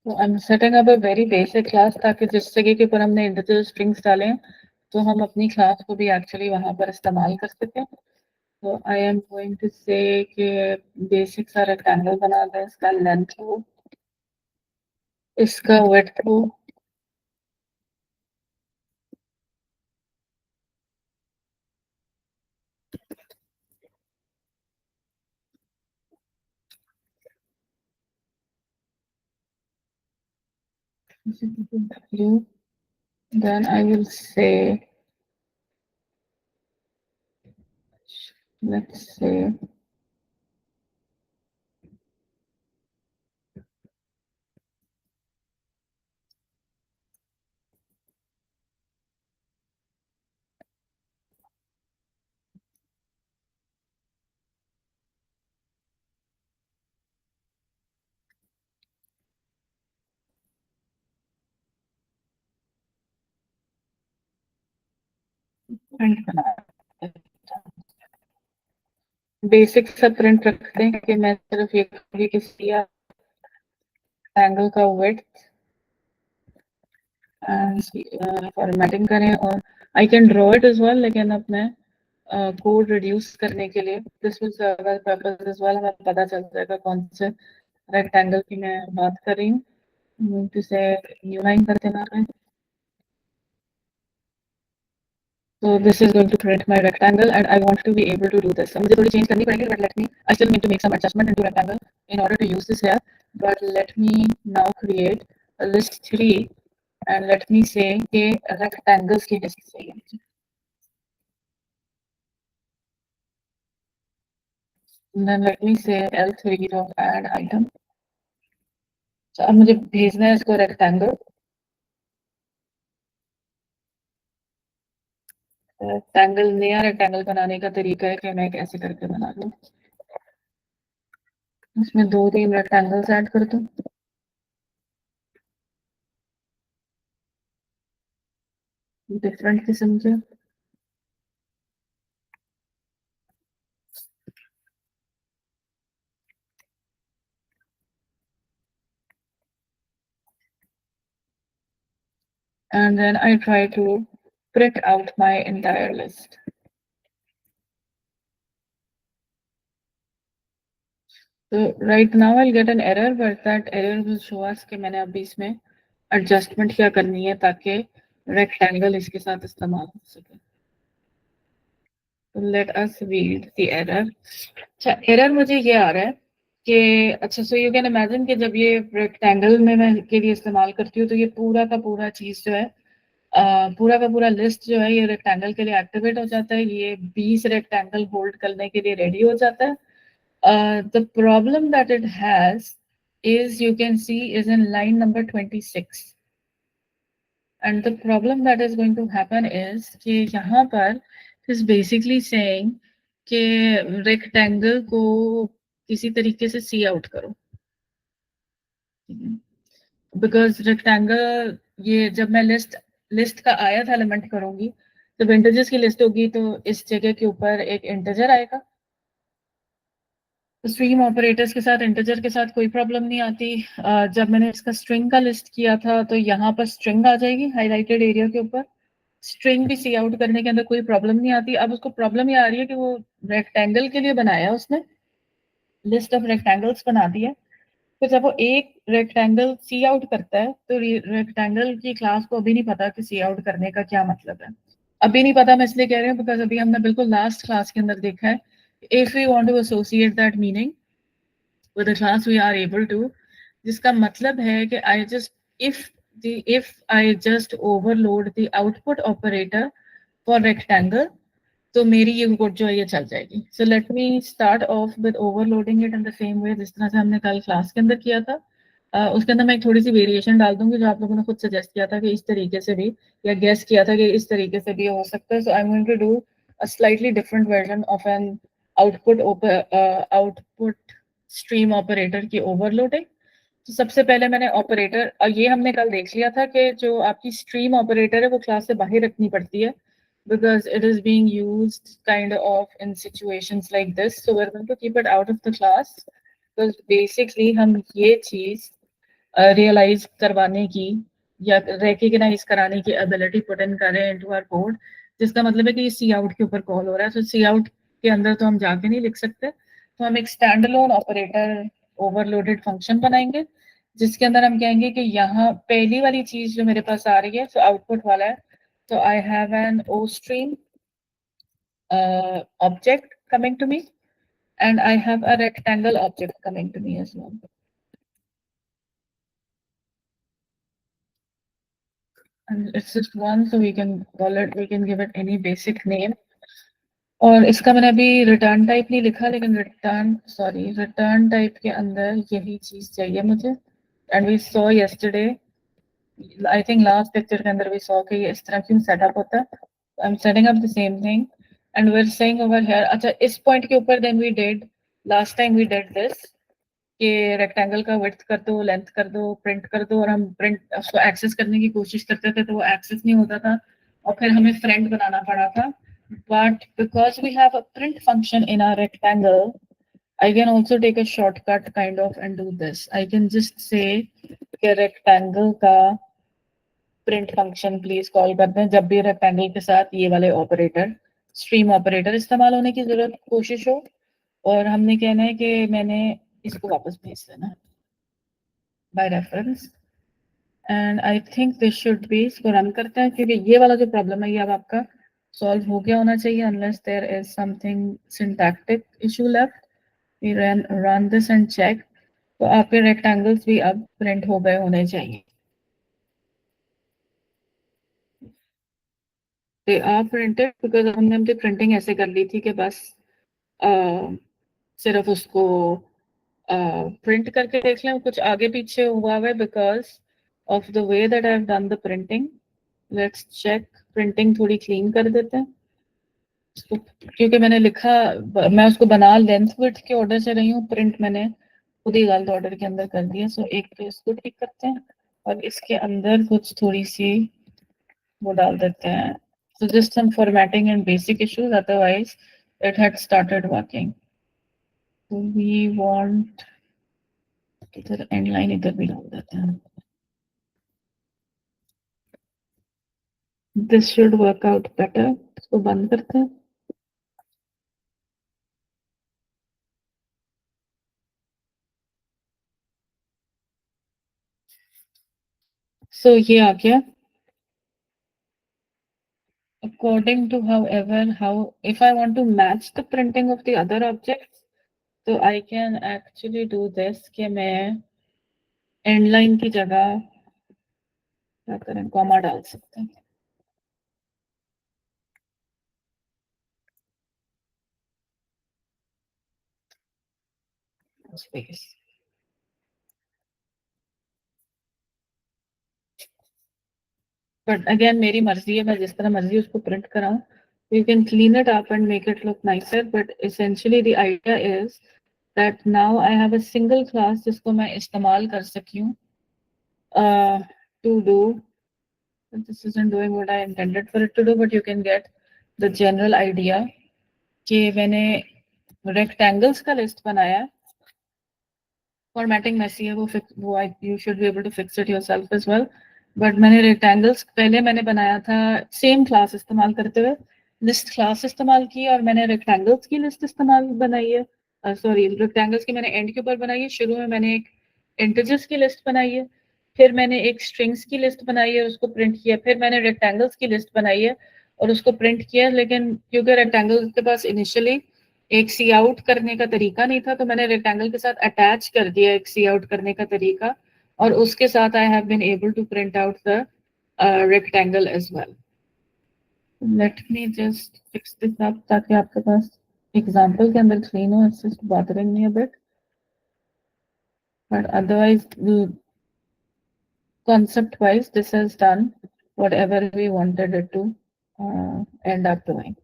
तो I am setting up a very basic class, ताकि जिस जगह के ऊपर हमने इंटीजर स्ट्रिंग्स डाले तो हम अपनी क्लास को भी एक्चुअली वहां पर इस्तेमाल कर सकें। तो I am going to say कि बेसिक सा रेक्टेंगल बना दें, इसका लेंथ हो, इसका विड्थ हो, W, then I will say, let's say, print बनाया बेसिक सा प्रिंट रखते हैं कि मैं सिर्फ ये कहूंगी कि एंगल का विड्थ फॉर्मेटिंग करें और I can draw it as well, लेकिन अब मैं कोड रिड्यूस करने के लिए this will serve as purpose as well, हमें पता चल जाएगा कौन से रेक्टेंगल की मैं बात कर रही हूँ। जिसे न्यू लाइन कर देना है। So this is going to print my rectangle and I want to be able to do this. So मुझे थोड़ी change करनी पड़ेगी, but let me, I still need to make some adjustment into rectangle in order to use this here. But let me now create a list 3 and let me say कि rectangles की list चाहिए। And then let me say L3 dot add item. So अब मुझे भेजना है इसको rectangle. Rectangle नया rectangle बनाने का तरीका है कि मैं कैसे करके बना लूँ। इसमें 2-3 rectangles ऐड कर दूँ। डिफरेंट किस्म के। And then I try to print out my entire list. So right now I'll get an error, but that error will show us कि मैंने अभी इसमें adjustment क्या करनी है ताकि rectangle इसके साथ इस्तेमाल हो सके। So let us read the error. अच्छा error मुझे ये आ रहा है कि अच्छा so you can imagine कि जब ये rectangle में मैं के लिए इस्तेमाल करती हूँ तो ये पूरा का पूरा चीज जो है पूरा का पूरा लिस्ट जो है ये रेक्टेंगल के लिए एक्टिवेट हो जाता है, ये 20 रेक्टेंगल होल्ड करने के लिए रेडी हो जाता है। The problem that it has is you can see is in line number 26 and the problem that is going to happen is कि यहाँ पर is basically saying कि रेक्टेंगल को किसी तरीके से सी आउट करो बिकॉज रेक्टेंगल ये जब मैं लिस्ट का आया था एलिमेंट करूंगी जब इंटीजर्स की लिस्ट होगी तो इस जगह के ऊपर एक इंटीजर आएगा। स्ट्रिंग ऑपरेटर्स के साथ इंटीजर के साथ कोई प्रॉब्लम नहीं आती। जब मैंने इसका स्ट्रिंग का लिस्ट किया था तो यहाँ पर स्ट्रिंग आ जाएगी हाईलाइटेड एरिया के ऊपर। स्ट्रिंग भी सी आउट करने के अंदर कोई प्रॉब्लम नहीं आती। अब उसको प्रॉब्लम ये आ रही है कि वो रेक्टेंगल के लिए बनाया उसने लिस्ट ऑफ रेक्टेंगल्स बना दी है, तो जब वो एक रेक्टेंगल सी आउट करता है तो रेक्टेंगल की क्लास को अभी नहीं पता कि सी आउट करने का क्या मतलब है। अभी नहीं पता मैं इसलिए कह रही हूँ बिकॉज अभी हमने बिल्कुल लास्ट क्लास के अंदर देखा है if we want to associate that meaning with the class we are able to, जिसका मतलब है कि I just if I just overload the output operator for rectangle तो मेरी ये कोड जो है ये चल जाएगी। So let me start off with overloading it in the same way जिस तरह से हमने कल क्लास के अंदर किया था। उसके अंदर मैं एक थोड़ी सी वेरिएशन डाल दूंगी जो आप लोगों ने खुद सजेस्ट किया था कि इस तरीके से भी या गेस किया था कि इस तरीके से भी हो सकता है। So I am going to do a slightly different version of an output stream operator की ओवरलोडिंग। तो सबसे पहले मैंने ऑपरेटर ये हमने कल देख लिया था कि जो आपकी स्ट्रीम ऑपरेटर है वो क्लास से बाहर रखनी पड़ती है because it is being used kind of in situations like this, so we're going to keep it out of the class because basically हम ये चीज रियलाइज करवाने की या रिकग्नाइज कराने की एबिलिटी पुट इन करें इनटू आवर कोड, जिसका मतलब है कि ये सी आउट के ऊपर कॉल हो रहा है। तो सी आउट के अंदर तो हम जाके नहीं लिख सकते, तो हम एक stand alone operator overloaded function बनाएंगे जिसके अंदर हम कहेंगे कि यहाँ पहली वाली चीज जो मेरे पास आ रही है तो आउटपुट वाला है, तो I have an O stream object coming to me and I have a rectangle object coming to me as well. and it's just one, so we can give it any basic name. और इसका मैंने अभी return type नहीं लिखा, लेकिन return type के अंदर यही चीज चाहिए मुझे. And we saw yesterday, I think last lecture के अंदर भी सॉ कि ये इस तरह क्यों सेटअप होता है. I am setting up the same thing and we are saying over here. अच्छा, इस पॉइंट के ऊपर then we did last time we did this कि रेक्टेंगल का विड्थ कर दो, लेंथ कर दो, प्रिंट कर दो, और हम प्रिंट उसको एक्सेस करने की कोशिश करते थे तो वो एक्सेस नहीं होता था और फिर हमें फ्रेंड बनाना पड़ा था. But because we have a print function in our rectangle, I can also take a shortcut kind of and do this. I can just say कि rectangle का print function please call कर दें जब भी rectangle के साथ ये वाले operator stream operator इस्तेमाल होने की जरूरत कोशिश हो, और हमने कहना है कि मैंने इसको वापस भेज देना by reference. And I think this should be, इसको रन करते हैं क्योंकि ये वाला जो प्रॉब्लम है ये अब आपका सॉल्व हो गया होना चाहिए, unless there is something syntactic issue left. We run this and check. तो आपके रेक्टेंगल्स भी अब प्रिंट हो गए होने चाहिए. They are printed because हमने अपनी प्रिंटिंग ऐसे कर ली थी कि बस सिर्फ उसको प्रिंट करके देख लें. कुछ आगे पीछे हुआ है because of the way that I have done the printing. Let's check. Printing थोड़ी क्लीन कर देते हैं क्योंकि मैंने लिखा, मैं उसको बना लेंथ विड्थ के ऑर्डर से रही हूँ, प्रिंट मैंने खुद ही गलत ऑर्डर के अंदर कर दिया. सो एक तो इसको ठीक करते हैं और इसके अंदर कुछ थोड़ी सी वो डाल देते हैं. So just some formatting and basic issues, otherwise it had started working. So we want इधर एंड लाइन इधर भी डाल देते हैं. This should work out better. इसको बंद करते हैं. So ये आ गया. According to how if I want to match the printing of the other objects, so I can actually do this कि मैं एंड लाइन की जगह क्या करें, कॉमा डाल सकते हैं. Space. But again मेरी मर्जी है, मैं जिस तरह मर्जी उसको print कराऊं. You can clean it up and make it look nicer, but essentially the idea is that now I have a single class जिसको मैं इस्तेमाल कर सकी हूँ to do. This isn't doing what I intended for it to do, but you can get the general idea कि मैंने rectangles का list बनाया. फॉर्मेटिंग मैसी है, वो you should be able to fix it yourself as well. But मैंने rectangles पहले मैंने बनाया था सेम क्लास इस्तेमाल करते हुए, लिस्ट क्लास इस्तेमाल की और मैंने रेक्टेंगल्स की लिस्ट इस्तेमाल बनाई है. सॉरी, रेक्टेंगल्स की मैंने एंड के ऊपर बनाई है. शुरू में मैंने एक इंटीजर्स की लिस्ट बनाई है, फिर मैंने एक स्ट्रिंग्स की लिस्ट बनाई है और उसको प्रिंट किया, फिर मैंने रेक्टेंगल्स की लिस्ट बनाई है और उसको प्रिंट किया. लेकिन क्योंकि रेक्टेंगल्स के पास इनिशियली एक सी आउट करने का तरीका नहीं था, तो मैंने रेक्टेंगल के साथ अटैच कर दिया एक सी आउट करने का तरीका, और उसके साथ I have been able to print out the rectangle as well. Let me just fix this up ताकि आपके पास एग्जांपल के अंदर क्लीन हो. It's just bothering me a bit, but otherwise concept wise this has done whatever we wanted it to end up doing.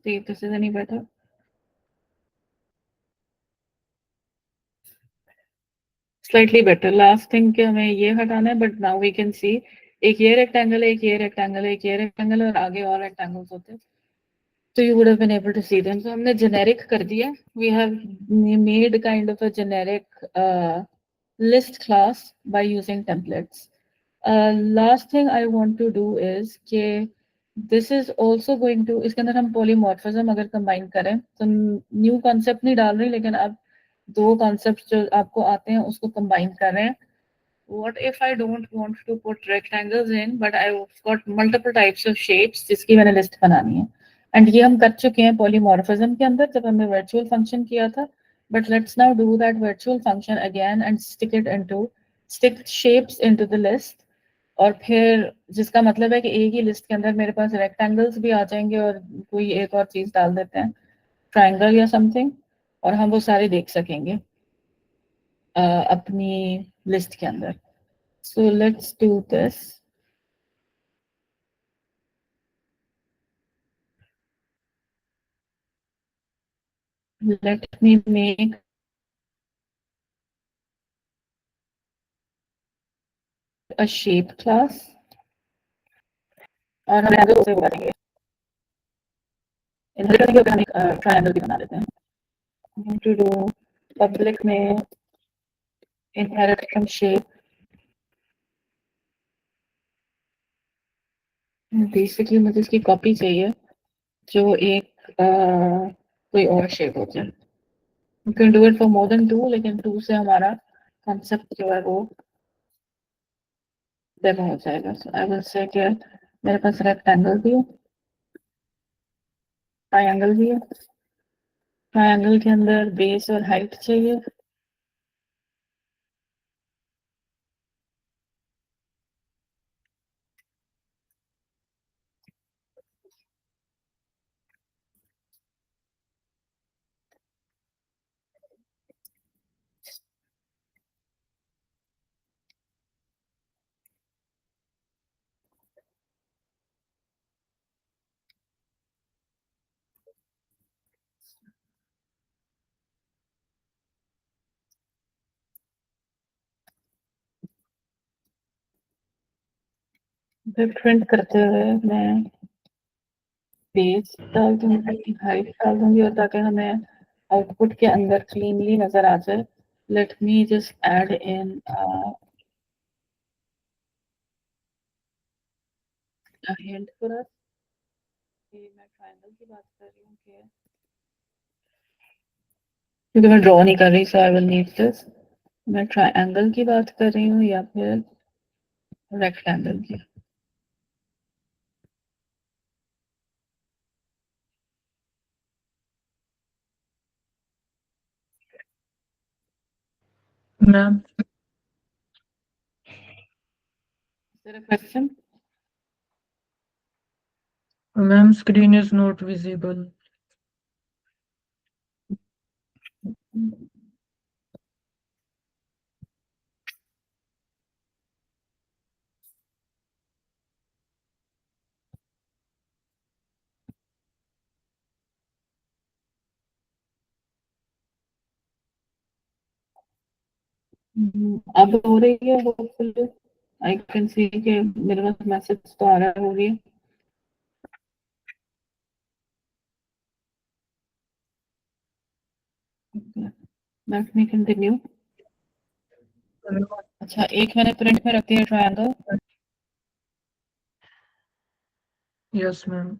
See if this is any better. Slightly better. Last thing कि हमें ये हटाना है, but now we can see एक ये rectangle है, एक ये rectangle है, एक ये rectangle है और आगे और rectangles होते हैं. So you would have been able to see them. So हमने generic कर दिया. We have made kind of a generic list class by using templates. Last thing I want to do is कि this is also going to, इसके अंदर हम polymorphism अगर combine करें तो new concept नहीं डाल रही, लेकिन अब दो concepts जो आपको आते हैं उसको combine कर रहे हैं. What if I don't want to put rectangles in, but I've got multiple types of shapes जिसकी मैंने list बनानी है. एंड ये हम कर चुके हैं पॉलीमॉर्फिज्म के अंदर जब हमने वर्चुअल फंक्शन किया था, but let's now do that virtual function again and stick shapes into the list. और फिर जिसका मतलब है कि एक ही लिस्ट के अंदर मेरे पास रेक्टेंगल्स भी आ जाएंगे और कोई एक और चीज डाल देते हैं, ट्राइंगल या समथिंग, और हम वो सारे देख सकेंगे अपनी लिस्ट के अंदर। So let's do this. Let me make a shape class और हम एंगल से बना देंगे। इनहेरिटेड के ऊपर हम एक ट्रायंगल भी बना लेते हैं। to do public में inherit from shape, बेसिकली मुझे इसकी कॉपी चाहिए जो एक कोई और शेप हो जाए। You can do it for more than 2, लेकिन 2 से हमारा concept जो है वो डेमो हो जाएगा। So I will say कि मेरे पास रेक्टेंगल भी है, ट्रायंगल भी है, ट्रायंगल के अंदर बेस और हाइट चाहिए। फिर प्रिंट करते हुए मैं बेस डाल दूंगी, हाइट डाल दूंगी, और ताकि हमें आउटपुट के अंदर क्लीनली नजर आ जाए। Late me just add in hint for us कि मैं ट्रायंगल की बात कर रही हूँ कि क्योंकि मैं ड्रॉ नहीं कर रही, सो आई विल नीड दिस। मैं ट्रायंगल की बात कर रही हूँ या फिर रेक्टेंगल की। Ma'am, Is there a question? ma'am, screen is not visible. अब हो रही है होपफुली। आई कैन सी कि मेरे पास मैसेज तो आ रहा है, हो रही है। Let me continue. अच्छा, एक मैंने प्रिंट में रख दिया ट्रायंगल। Yes, ma'am.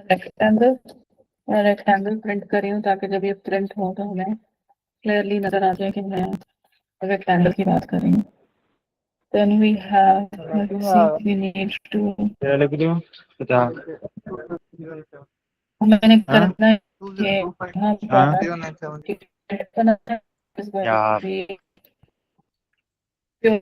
रेक्टेंगल, मैं रेक्टेंगल प्रिंट कर रही हूँ ताकि जब ये प्रिंट हो तो हमें क्लियरली नजर आ जाए कि मैं रेक्टेंगल की बात कर रही हूँ। Then we have, let's see, we need to, मैंने करना है कि यहाँ पर टिकट बनाना है, is going to be pure.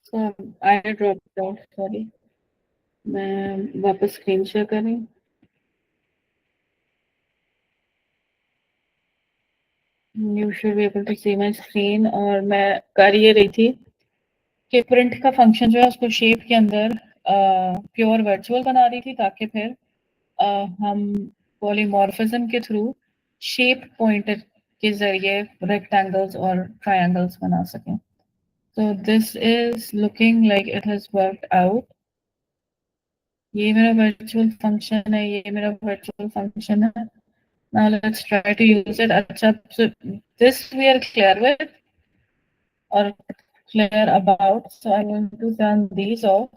So I dropped out, sorry. मैं वापस स्क्रीन शेयर कर रही हूँ। You should be able to see my screen। और मैं कर ये रही थी कि प्रिंट का फंक्शन जो है उसको शेप के अंदर प्योर वर्चुअल बना रही थी ताकि फिर हम पॉलीमॉर्फिज्म के थ्रू शेप पॉइंटर के जरिए रेक्टेंगल्स और ट्रायंगल्स बना सकें. So this is looking like it has worked out. ये मेरा virtual function है, ये मेरा virtual function है. Now let's try to use it. अच्छा, so this we are clear with or clear about. So I'm going to turn these off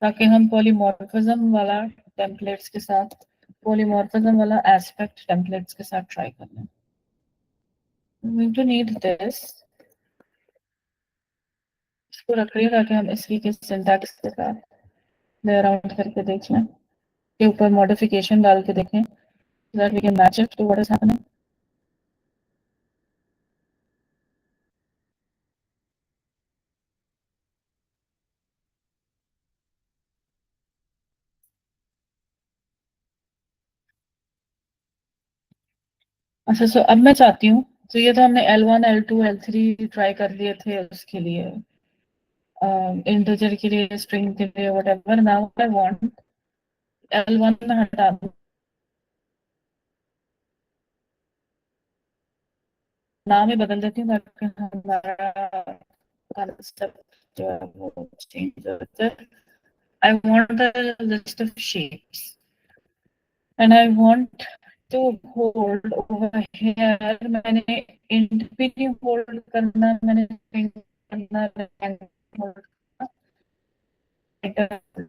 ताकि हम polymorphism वाला templates के साथ, polymorphism वाला aspect templates के साथ try कर लें. I'm going to need this. इसको रख रही हूँ ताकि हम इसकी के syntax के साथ play around करके देख लें, के ऊपर modification डाल के देखें, so that we can match it to what is happening. अच्छा, so अब मैं चाहती हूँ, तो ये तो हमने L1, L2, L3 ट्राई कर लिए थे उसके लिए, इंटीजर के लिए, स्ट्रिंग के लिए, whatever. Now I want L1 में हटा दूँ, नाम ही बदल देती हूँ ताकि हमारा concept जो है वो change हो जाए. I want a list of shapes and I want to hold over here. मैंने int भी नहीं hold करना, मैंने string करना, rectangle hold करना.